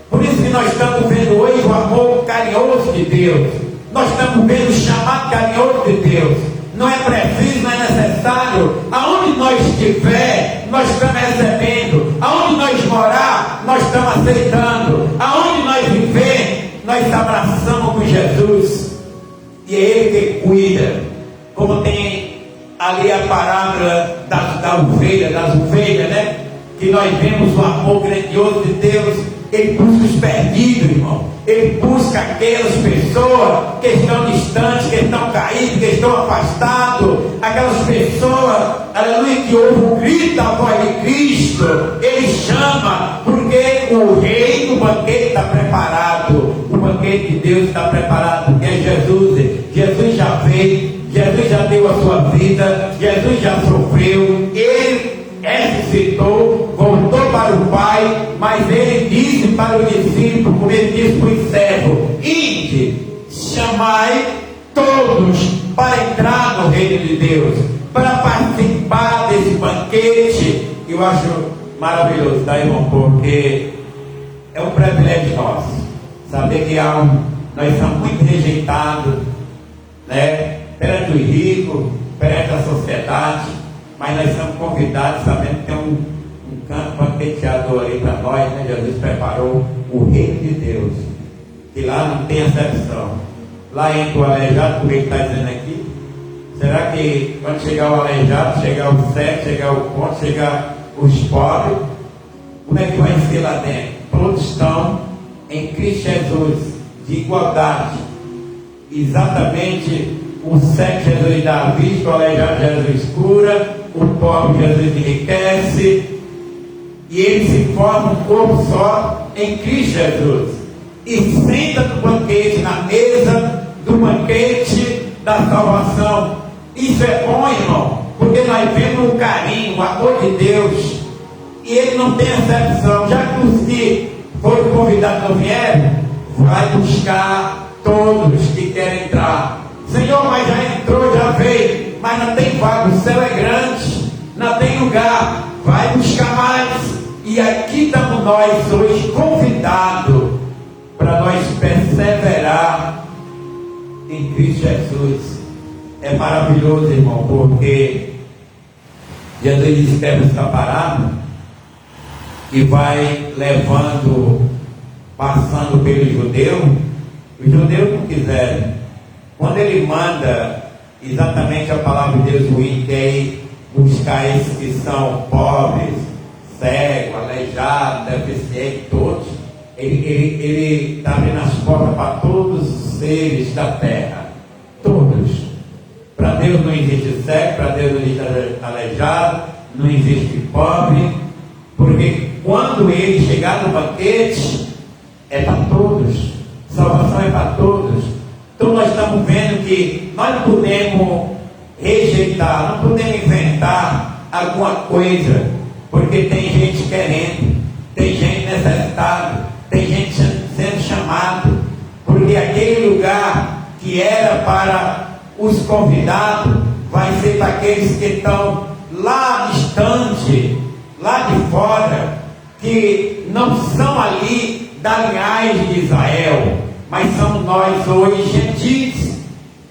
Por isso que nós estamos vendo hoje o amor carinhoso de Deus, nós estamos vendo o chamado carinhoso de Deus. Não é preciso, não é necessário. Aonde nós estiver, nós estamos recebendo. Aonde nós morar, nós estamos aceitando. Aonde nós viver, nós abraçamos com Jesus. E é Ele que cuida. Como tem ali a parábola das ovelhas, né? Que nós vemos o amor grandioso de Deus. Ele busca os perdidos, irmão. Ele busca aquelas pessoas que estão distantes, que estão caídas, que estão afastadas. Aquelas pessoas, aleluia, que ouvem o grito da voz de Cristo. Ele chama, porque o rei do banquete está preparado. O banquete de Deus está preparado, porque é Jesus. Jesus já veio, Jesus já deu a sua vida, Jesus já sofreu, Ele ressuscitou, voltou para o Pai, mas Ele disse para o discípulo, como Ele disse para o servo: ide, chamai todos para entrar no reino de Deus, para participar desse banquete. Eu acho maravilhoso, tá, irmão? Porque é um privilégio nosso saber que nós somos muito rejeitados, né, perante os ricos, perante a sociedade, mas nós somos convidados, sabendo que tem um canto banqueteador ali para nós, né? Jesus preparou o reino de Deus, que lá não tem acepção. Lá entra o aleijado, como ele está dizendo aqui. Será que quando chegar o aleijado, chegar o cego, chegar o ponto, chegar os pobres. Como é que vai ser lá dentro? Todos estão em Cristo Jesus, de igualdade. Exatamente o cego Jesus dá vista, o aleijado Jesus cura, o pobre Jesus enriquece, e eles se formam um corpo só em Cristo Jesus. E senta no banquete, na mesa do banquete da salvação. Isso é bom, irmão, porque nós vemos o carinho, o amor de Deus, e Ele não tem exceção. Já que os que foram convidados não vieram, vai buscar todos que querem entrar. Senhor, mas já entrou, já veio, mas não tem vaga, o céu é grande, não tem lugar, vai buscar mais. E aqui estamos nós hoje convidados para nós perseverar em Cristo Jesus. É maravilhoso, irmão, porque Jesus escreve essa parábola e vai levando, passando pelo judeu. Os judeus não quiseram. Quando ele manda exatamente a palavra de Deus, o ir, que é ir buscar esses que são pobres, cegos, aleijados, deficientes, todos, ele está abrindo as portas para todos os seres da terra. Todos. Para Deus não existe cego, para Deus não existe aleijado, não existe pobre, porque quando ele chegar no banquete, é para todos. Salvação é para todos. Então nós estamos vendo que nós não podemos rejeitar, não podemos inventar alguma coisa, porque tem gente querendo, tem gente necessitada, tem gente sendo chamado, porque aquele lugar que era para os convidados vai ser para aqueles que estão lá distante, lá de fora, que não são ali da linhagem de Israel, mas somos nós hoje gentios,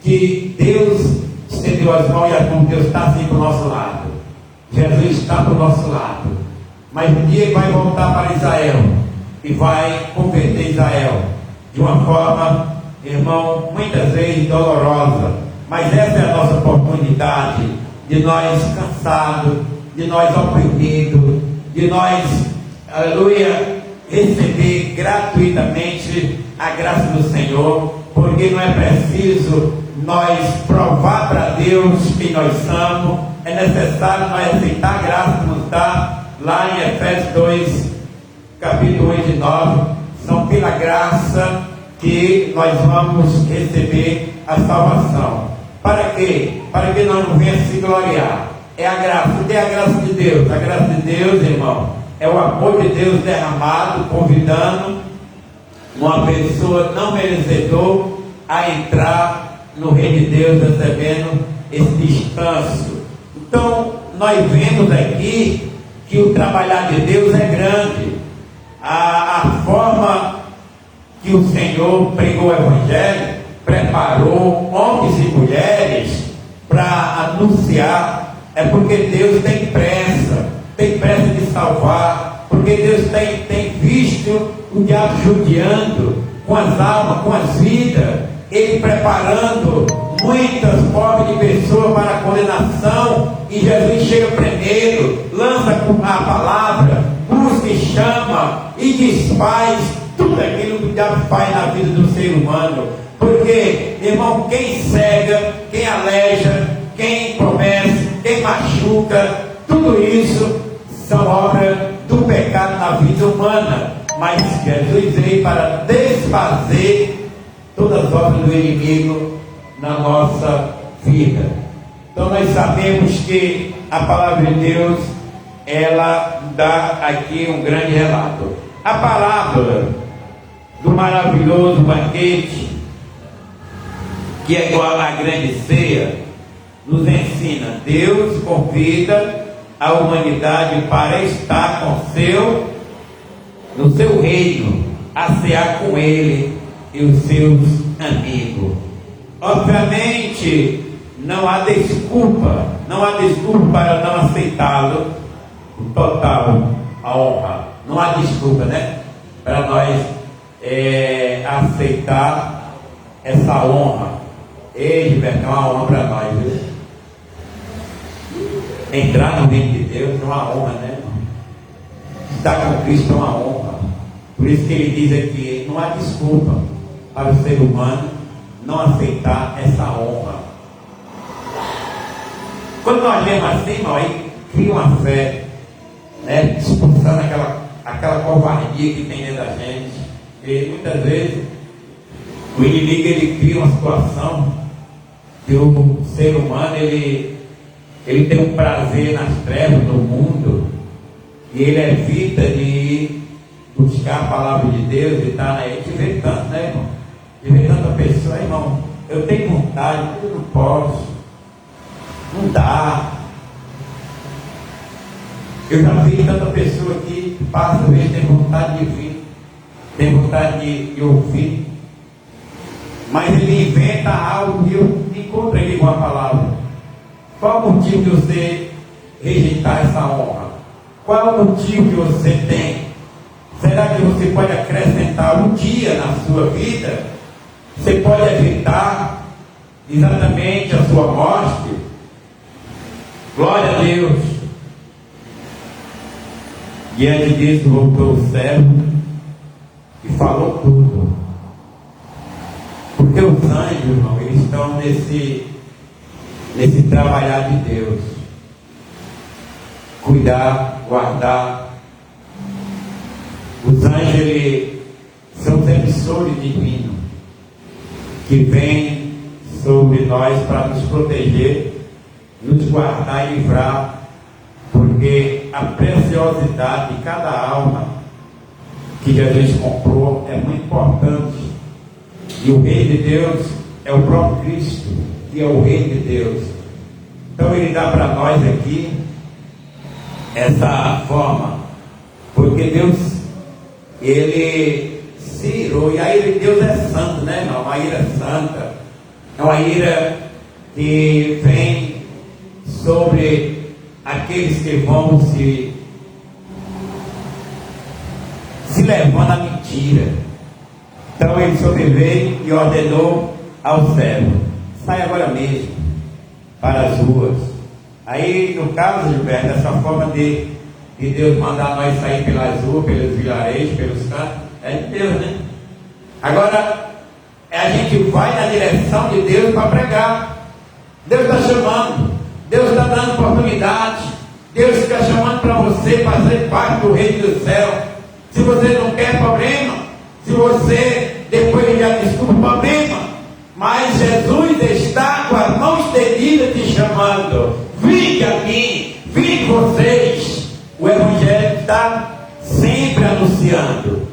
que Deus estendeu as mãos, e as mãos de Deus está assim para o nosso lado. Jesus está para o nosso lado, mas um dia ele vai voltar para Israel e vai converter Israel de uma forma, irmão, muitas vezes dolorosa, mas essa é a nossa oportunidade de nós cansados, de nós oprimidos, de nós, aleluia, receber gratuitamente a graça do Senhor, porque não é preciso nós provar para Deus quem nós somos, é necessário nós aceitar a graça que nos dá lá em Efésios 2, capítulo 8 e 9, são pela graça que nós vamos receber a salvação. Para quê? Para que nós não venhamos se gloriar. É a graça. O que é a graça de Deus? A graça de Deus, irmão, é o amor de Deus derramado, convidando uma pessoa não merecedora a entrar no reino de Deus, recebendo esse descanso. Então, nós vemos aqui que o trabalhar de Deus é grande. A forma que o Senhor pregou o Evangelho, preparou homens e mulheres para anunciar, é porque Deus tem pressa de salvar, porque Deus tem visto o diabo judiando com as almas, com as vidas, ele preparando muitas pobres de pessoas para a condenação, e Jesus chega primeiro, lança a palavra, busca e chama e desfaz tudo aquilo que o diabo faz na vida do ser humano. Porque, irmão, quem cega, quem aleija, quem promete, quem machuca, tudo isso são obras do pecado na vida humana. Mas Jesus veio para desfazer todas as obras do inimigo na nossa vida. Então nós sabemos que a palavra de Deus, ela dá aqui um grande relato. A parábola do maravilhoso banquete, que é igual à grande ceia, nos ensina: Deus convida a humanidade para estar no seu reino, a cear com Ele e os seus amigos. Obviamente, não há desculpa para não aceitá-lo total, a honra. Não há desculpa, né? Para nós aceitar essa honra. Ei, Gilberto, é uma honra para nós, viu? Entrar no reino de Deus é uma honra, né? Estar com Cristo é uma honra. Por isso que ele diz aqui, não há desculpa para o ser humano não aceitar essa honra. Quando nós lemos assim, irmão, aí cria uma fé, né, expulsando aquela covardia que tem dentro da gente. E muitas vezes o inimigo ele cria uma situação que o ser humano ele tem um prazer nas trevas do mundo e ele evita de buscar a palavra de Deus e estar aí. Te vê tanto, né, irmão? Te vê tanta pessoa, irmão, eu tenho vontade, mas eu não posso, não dá. Eu já vi tanta pessoa que passa, às vezes tem vontade de vir, tem vontade de ouvir, mas ele inventa algo e eu encontro ele com a palavra. Qual o motivo de você rejeitar essa honra? Qual o motivo que você tem? Será que você pode acrescentar um dia na sua vida? Você pode evitar exatamente a sua morte? Glória a Deus. Diante disso voltou o servo e falou tudo. Porque os anjos, irmão, eles estão nesse trabalhar de Deus. Cuidar, guardar. Os anjos, eles são os emissores divinos que vêm sobre nós para nos proteger, nos guardar e livrar. Porque a preciosidade de cada alma que Jesus comprou é muito importante. E o Rei de Deus é o próprio Cristo, que é o Rei de Deus. Então ele dá para nós aqui essa forma, porque Deus, ele se irou, e a ira de Deus é santa, né, irmão? Uma ira santa, é uma ira que vem sobre aqueles que vão se levando à mentira. Então ele sobreveio e ordenou ao servo: sai agora mesmo para as ruas. Aí, no caso, Gilberto, essa forma de Deus mandar nós sair pelas ruas, pelos vilarejos, pelos cantos, é de Deus, né? Agora, a gente vai na direção de Deus para pregar. Deus está chamando, Deus está dando oportunidade, Deus está chamando para você fazer parte do reino do céu. Se você não quer, problema. Se você depois já desculpa, problema. Mas Jesus está com as mãos estendidas te chamando. Vinde a mim, vinde vocês. O Evangelho está sempre anunciando.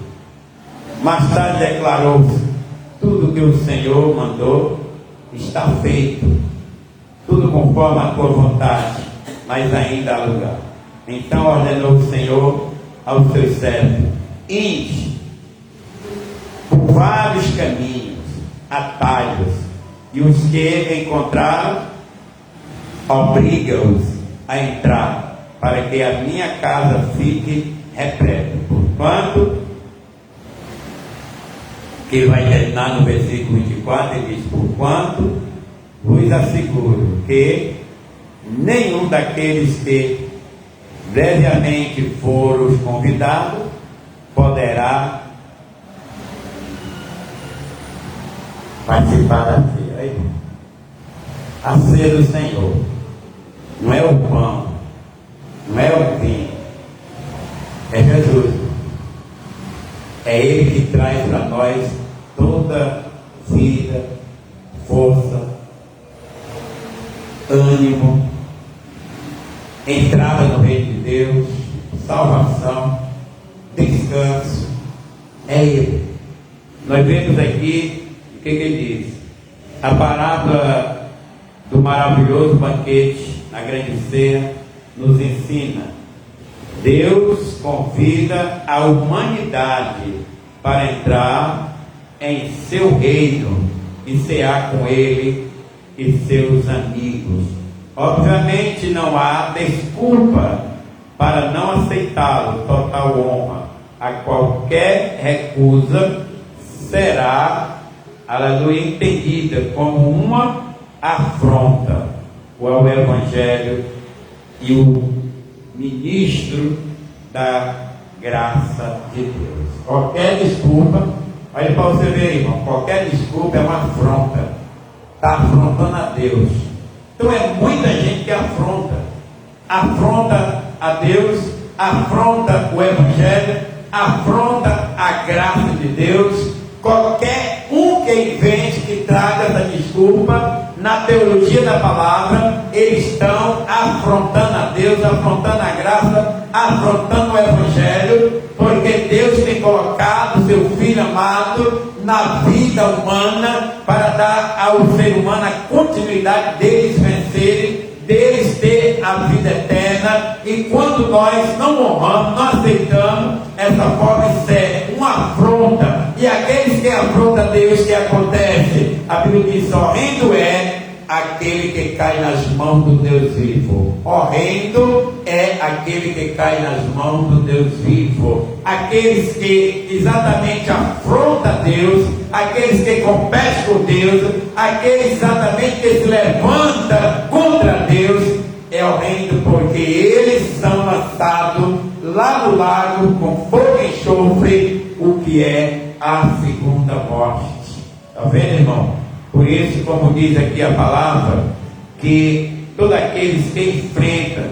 Mais tarde declarou-se: tudo que o Senhor mandou está feito, tudo conforme a tua vontade, mas ainda há lugar. Então ordenou o Senhor aos seus servos: ide por vários caminhos, atalhos, e os que encontraram, obriga-os a entrar, para que a minha casa fique repleta. Porquanto, que vai terminar no versículo 24, ele diz: porquanto vos asseguro que nenhum daqueles que previamente foram os convidados poderá participar da ceia. A ceia do Senhor não é o pão, não é o vinho, é Jesus. É Ele que traz para nós toda vida, força, ânimo, entrada no reino de Deus, salvação, descanso. É Ele. Nós vemos aqui o que ele diz: a parábola do maravilhoso banquete na grande ceia nos ensina: Deus convida a humanidade para entrar em seu reino e cear com Ele e seus amigos. Obviamente não há desculpa para não aceitá-lo. Total honra. A qualquer recusa será, aleluia, entendida como uma afronta ao Evangelho e o ministro da graça de Deus. Qualquer desculpa, olha para você ver, irmão, qualquer desculpa é uma afronta. Está afrontando a Deus. Então é muita gente que afronta a Deus, afronta o Evangelho, afronta a graça de Deus. Qualquer um que invente, que traga essa desculpa, na teologia da palavra, eles estão afrontando a Deus, afrontando a graça, afrontando o Evangelho, porque Deus tem colocado seu Filho amado na vida humana para dar ao ser humano a continuidade deles vencerem, deles ter a vida eterna. E quando nós não honramos, não aceitamos essa forma, isso é uma afronta. E aqueles que afrontam a Deus, que acontece? A Bíblia diz: horrendo é aquele que cai nas mãos do Deus vivo. Horrendo é aquele que cai nas mãos do Deus vivo. Aqueles que exatamente afrontam a Deus, aqueles que competem com Deus, aqueles exatamente que se levantam contra Deus, é horrendo, porque eles são lançados lá no lago com fogo e enxofre, o que é a segunda morte. Está vendo, irmão? Por isso, como diz aqui a palavra, que todos aqueles que enfrentam,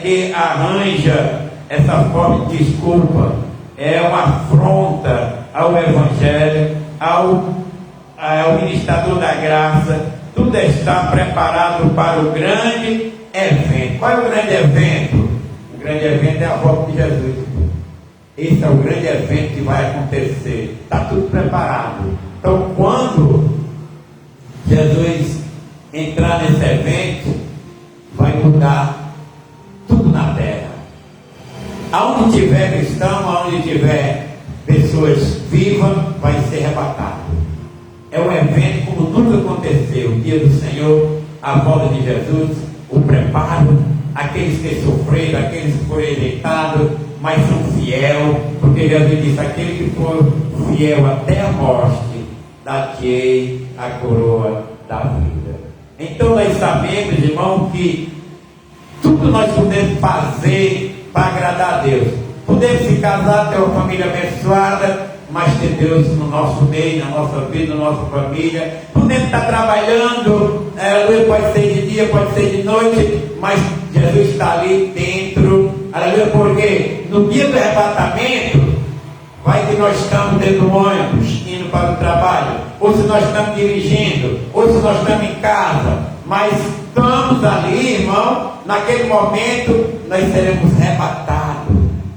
que arranja essa forma de desculpa, é uma afronta ao Evangelho, ao ministrador da graça. Tudo está preparado para o grande evento. Qual é o grande evento? O grande evento é a volta de Jesus. Esse é o grande evento que vai acontecer. Está tudo preparado. Então, quando Jesus entrar nesse evento, vai mudar tudo na terra. Aonde tiver cristão, aonde tiver pessoas vivas, vai ser arrebatado. É um evento como nunca aconteceu. O dia do Senhor, a volta de Jesus, o preparo, aqueles que sofreram, aqueles que foram rejeitados, mas são fiel, porque Jesus disse: aquele que for fiel até a morte, dar-te-ei a coroa da vida. Então nós sabemos, irmão, que tudo nós podemos fazer para agradar a Deus. Podemos se casar, ter uma família abençoada, mas ter Deus no nosso meio, na nossa vida, na nossa família. Podemos estar trabalhando, pode ser de dia, pode ser de noite, mas Jesus está ali dentro. Aleluia, porque no dia do arrebatamento, vai que nós estamos dentro do ônibus, indo para o trabalho, ou se nós estamos dirigindo, ou se nós estamos em casa, mas estamos ali, irmão, naquele momento, nós seremos arrebatados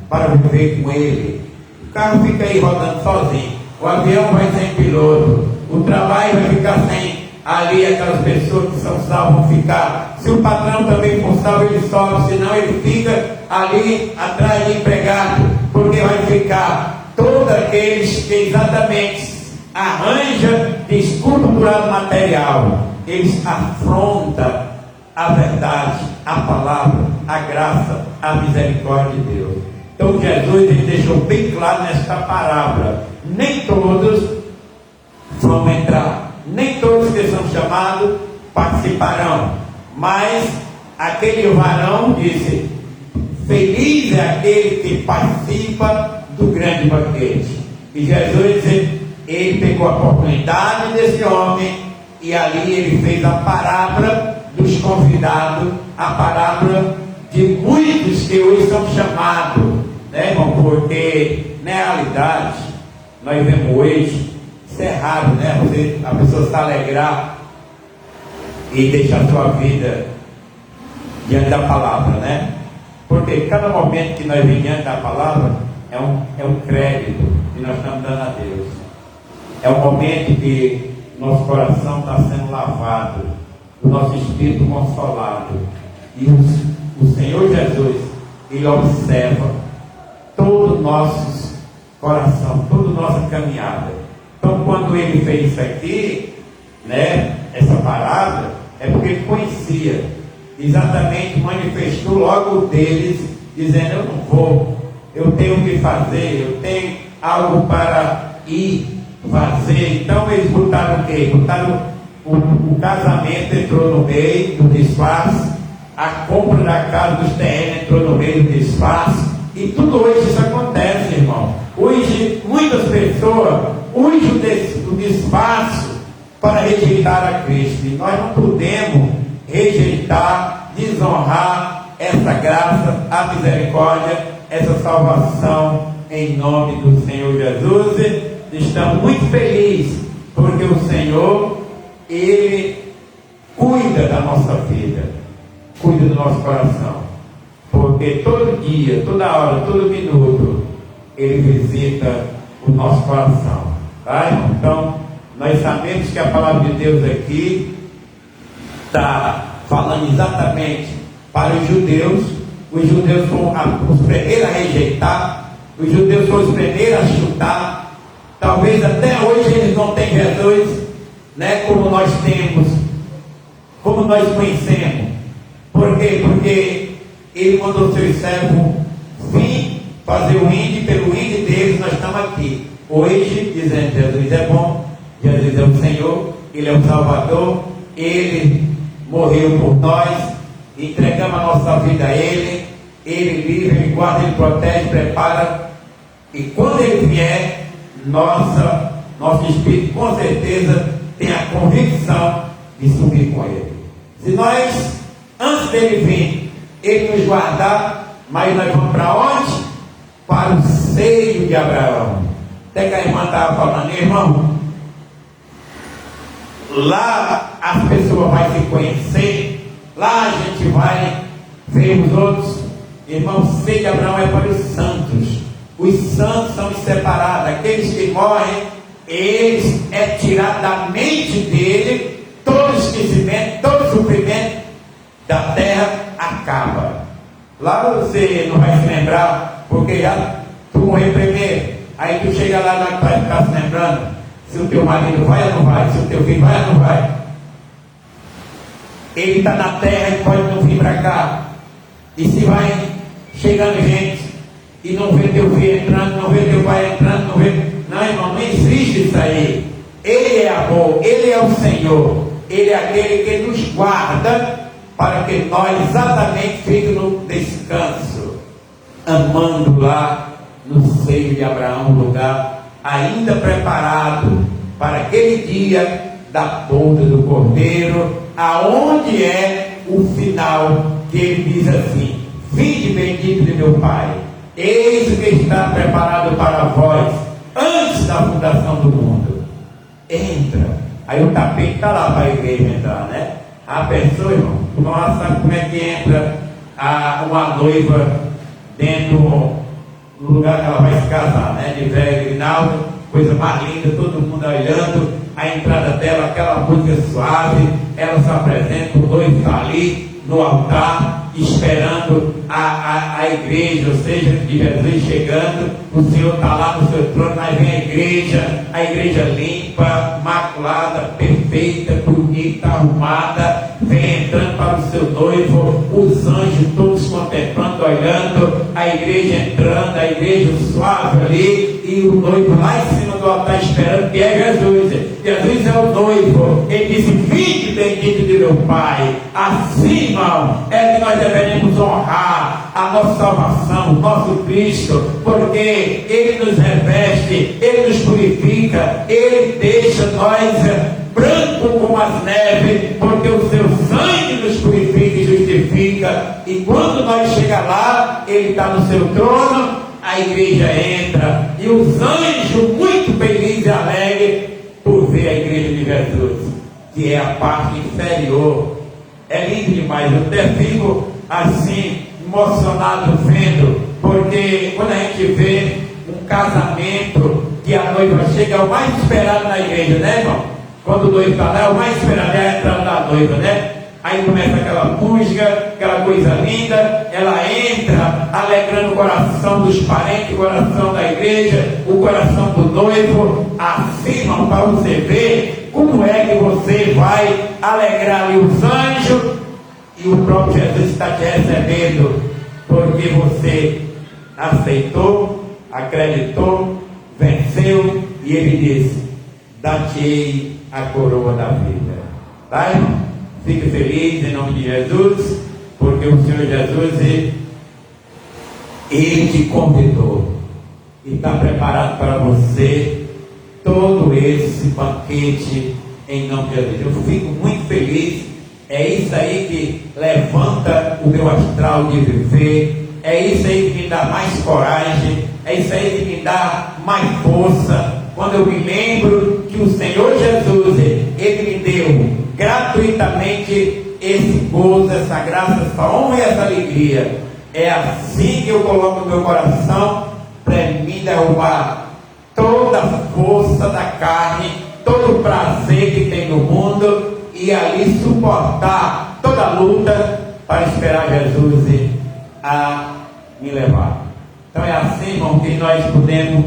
para viver com Ele. O carro fica aí rodando sozinho, o avião vai sem piloto, o trabalho vai ficar sem ali aquelas pessoas que são salvas, vão ficar. Se o patrão também for salvo, ele sobe, senão ele fica ali atrás de empregado, porque vai ficar todos aqueles que exatamente arranjam desculpa por lado material. Eles afrontam a verdade, a palavra, a graça, a misericórdia de Deus. Então Jesus, ele deixou bem claro nesta parábola: nem todos vão entrar, nem todos que são chamados participarão, mas aquele varão disse: feliz é aquele que participa do grande banquete. E Jesus, ele pegou a oportunidade desse homem, e ali ele fez a parábola dos convidados, a parábola de muitos que hoje são chamados, né, irmão? Porque na realidade nós vemos hoje, isso é raro, né? A pessoa se alegrar e deixar a sua vida diante da palavra, né? Porque cada momento que nós vem diante da palavra é um crédito que nós estamos dando a Deus. É um momento que nosso coração está sendo lavado, o nosso espírito consolado. E o Senhor Jesus, Ele observa todo o nosso coração, toda a nossa caminhada. Então, quando Ele fez isso aqui, né, essa parábola, é porque Ele conhecia, exatamente manifestou logo deles, dizendo: eu não vou, eu tenho que fazer, eu tenho algo para ir fazer. Então eles botaram o quê? Botaram o casamento, entrou no meio do disfarce, a compra da casa dos terrenos entrou no meio do disfarce, e E tudo hoje isso acontece, irmão. Hoje, muitas pessoas usam o espaço para rejeitar a Cristo. E nós não podemos rejeitar, desonrar essa graça, a misericórdia, essa salvação em nome do Senhor Jesus. Estamos muito felizes porque o Senhor, Ele cuida da nossa vida, cuida do nosso coração, porque todo dia, toda hora, todo minuto Ele visita o nosso coração, tá, irmão? Então nós sabemos que a palavra de Deus aqui está falando exatamente para os judeus. Os judeus foram os primeiros a rejeitar, os judeus foram os primeiros a chutar. Talvez até hoje eles não tenham Jesus, né, como nós temos, como nós conhecemos. Por quê? Porque Ele mandou seus servos vir fazer o índio, e pelo índio deles nós estamos aqui hoje dizendo: Jesus é bom, Jesus é o Senhor, Ele é o Salvador, Ele morreu por nós, entregamos a nossa vida a Ele, Ele livra, Ele guarda, Ele protege, prepara, e quando Ele vier, nosso espírito com certeza tem a convicção de subir com Ele. Se nós, antes dele vir, Ele nos guardar, mas nós vamos para onde? Para o seio de Abraão. Até que a irmã estava falando: irmão, lá as pessoas vão se conhecer, lá a gente vai ver os outros. Irmão, o seio de Abraão é para os santos. Os santos são separados. Aqueles que morrem, eles é tirado da mente dele todo esquecimento, todo sofrimento da terra acaba. Lá você não vai se lembrar, porque já tu morreu primeiro. Aí tu chega lá, não vai ficar se lembrando se o teu marido vai ou não vai, se o teu filho vai ou não vai. Ele está na terra e pode não vir para cá. E se vai chegando gente e não vê teu filho entrando, não vê teu pai entrando, não vê. Não, irmão, não existe isso aí. Ele é amor, Ele é o Senhor, Ele é aquele que nos guarda para que nós exatamente fiquemos no descanso, amando lá no seio de Abraão, um lugar ainda preparado para aquele dia da boda do Cordeiro, aonde é o final, que Ele diz assim: vinde bendito de meu Pai, eis o que está preparado para vós antes da fundação do mundo. Entra. Aí o tapete está lá para a igreja entrar, né? A pessoa, irmão, nós sabe como é que entra uma noiva dentro do lugar que ela vai se casar, né? De velho grinaldo, coisa mais linda, todo mundo olhando, a entrada dela, aquela música suave, ela se apresenta, o noivo está ali no altar, esperando a igreja, ou seja, de Jesus chegando. O Senhor está lá no seu trono, aí vem a igreja limpa, maculada, perfeita, bonita, arrumada, vem entrando para o seu noivo, os anjos todos contemplando, olhando, a igreja entrando, a igreja suave ali, e o noivo lá em cima do altar esperando, que é Jesus. Jesus é o noivo. Ele disse: vinde bendito de meu Pai. Assim, irmão, é que nós devemos honrar a nossa salvação, o nosso Cristo, porque Ele nos reveste, Ele nos purifica, Ele deixa nós branco como as neves, porque o seu sangue nos purifica e justifica. E quando nós chegamos lá, Ele está no seu trono, a igreja entra, e os anjos muito felizes e alegres por ver a igreja de Jesus, que é a parte inferior. É lindo demais, eu até fico assim emocionado vendo, porque quando a gente vê um casamento que a noiva chega, é o mais esperado na igreja, né, irmão? Quando o noivo está lá, é o mais esperado, é a entrada da noiva, né? Aí começa aquela música, aquela coisa linda, ela entra alegrando o coração dos parentes, o coração da igreja, o coração do noivo. Assim, irmão, para você ver como é que você vai alegrar ali os anjos, e o próprio Jesus está te recebendo, porque você aceitou, acreditou, venceu, e Ele disse: dá-te-ei a coroa da vida. Tá, irmão? Fique feliz em nome de Jesus, porque o Senhor Jesus, Ele te convidou e está preparado para você todo esse banquete em nome de Jesus. Eu fico muito feliz. É isso aí que levanta o meu astral de viver. É isso aí que me dá mais coragem. É isso aí que me dá mais força. Quando eu me lembro que o Senhor Jesus, Ele me deu gratuitamente esse gozo, essa graça, essa honra e essa alegria. É assim que eu coloco no meu coração para me derrubar toda a força da carne, todo o prazer que tem no mundo e ali suportar toda a luta para esperar Jesus a me levar. Então é assim, irmão, que nós podemos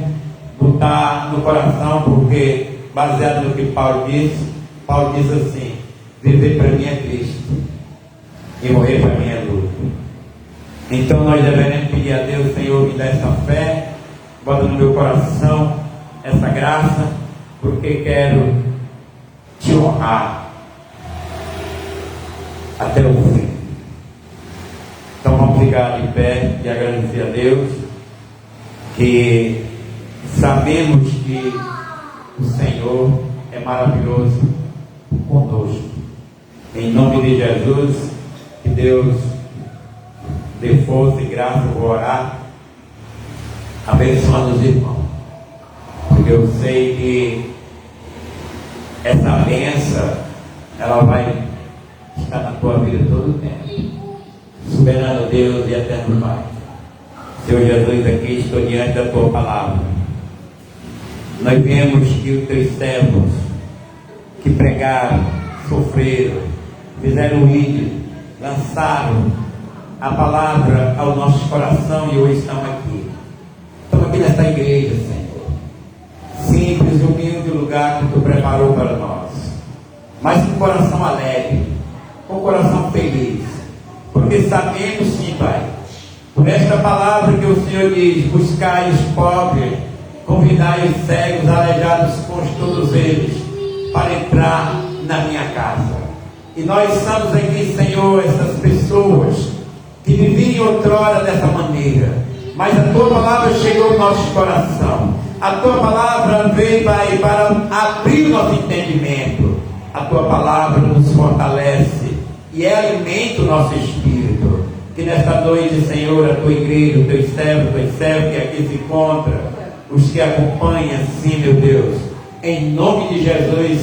botar no coração, porque baseado no que Paulo diz assim: viver para mim é Cristo e morrer para mim é lucro. Então nós devemos pedir a Deus: Senhor, me dá essa fé, bota no meu coração essa graça, porque quero te honrar até o fim. Então vamos ficar de pé e agradecer a Deus, que sabemos que o Senhor é maravilhoso conosco. Em nome de Jesus, que Deus dê força e graça. Eu vou orar abençoando os irmãos, porque eu sei que essa bênção ela vai estar na tua vida todo o tempo. Soberano Deus e eterno Pai, Senhor Jesus, aqui estou diante da tua palavra. Nós vemos que os teus servos que pregaram, sofreram, fizeram ir, lançaram a palavra ao nosso coração e hoje estamos aqui. Estamos aqui nessa igreja, Senhor. Simples, humilde lugar que tu preparou para nós, mas com coração alegre, com coração feliz, porque sabemos, sim, Pai, por esta palavra que o Senhor diz: buscai os pobres, convidai os cegos, aleijados com os tornozelos, para entrar na minha casa. E nós estamos aqui, Senhor, essas pessoas que viviam outrora dessa maneira, mas a tua palavra chegou ao nosso coração. A tua palavra veio, Pai, para abrir o nosso entendimento. A tua palavra nos fortalece e alimenta o nosso espírito. Que nesta noite, Senhor, a tua igreja, os teus servos que aqui se encontram, os que acompanham, sim, meu Deus, em nome de Jesus,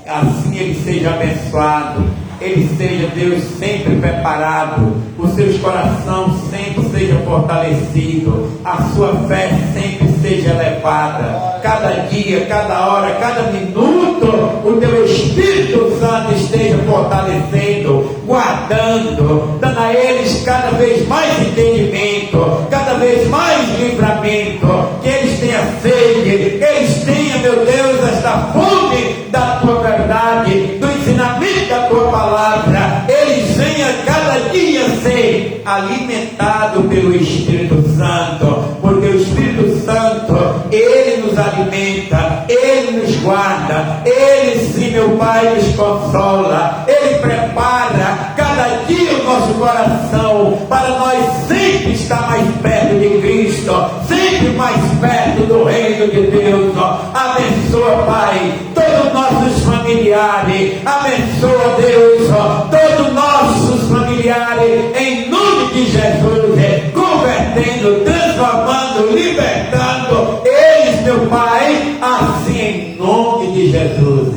assim ele seja abençoado, ele seja, Deus, sempre preparado, os seus corações sempre seja fortalecido, a sua fé sempre seja elevada, cada dia, cada hora, cada minuto, o teu Espírito Santo esteja fortalecendo, guardando, dando a eles cada vez mais entendimento, cada vez mais livramento, que eles tenham sede, eles tenham, meu Deus, esta fome da tua verdade, do ensinamento da tua palavra, eles venham cada dia ser alimentados pelo Espírito Santo, porque o Espírito Santo, ele nos alimenta, ele nos guarda, ele sim, meu Pai, nos consola, ele prepara cada dia o nosso coração para nós sempre estar mais perto de Cristo, sempre mais perto do reino de Deus. Abençoa, Pai, todos os nossos familiares, abençoa, Deus, todos os nossos familiares, em nome de Jesus, convertendo, transformando, libertando eles, meu Pai, assim em nome de Jesus.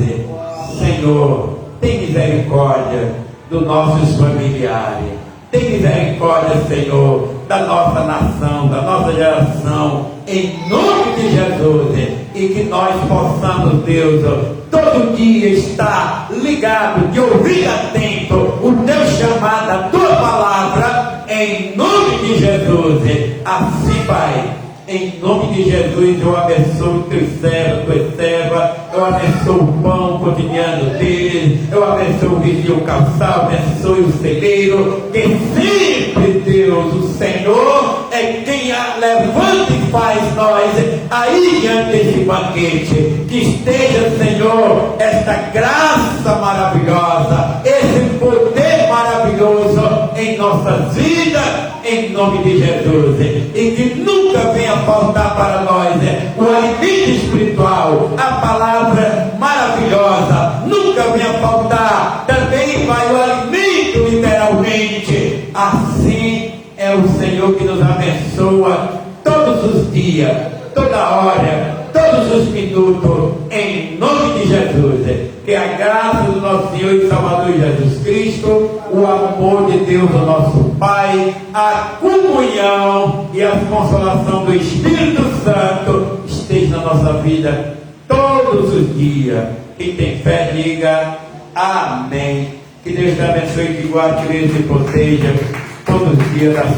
Senhor, tem misericórdia dos nossos familiares, tem misericórdia, Senhor, da nossa nação, da nossa geração, em nome de Jesus, e que nós possamos, Deus, todo dia estar ligado, de ouvir atento o teu chamado, a tua palavra, em nome de Jesus. Assim, Pai, em nome de Jesus, eu abençoo os teus servos, tuas servas, eu abençoo o pão cotidiano deles, eu abençoo o vigia, o calçado, abençoe o celeiro, que sempre, Deus, o Senhor é quem levanta e faz nós aí diante desse banquete. Que esteja, Senhor, esta graça maravilhosa, esse poder maravilhoso em nosso nossas vidas, em nome de Jesus. E que nunca venha faltar para nós o alimento espiritual, a palavra maravilhosa. Nunca venha faltar também vai o alimento literalmente. Assim é o Senhor que nos abençoa todos os dias, toda hora, todos os minutos, em nome de Jesus. Que a graça do nosso Senhor e Salvador Jesus Cristo, o amor de Deus, o nosso Pai, a comunhão e a consolação do Espírito Santo esteja na nossa vida todos os dias. Quem tem fé, diga amém. Que Deus te abençoe, te guarde, te proteja todos os dias da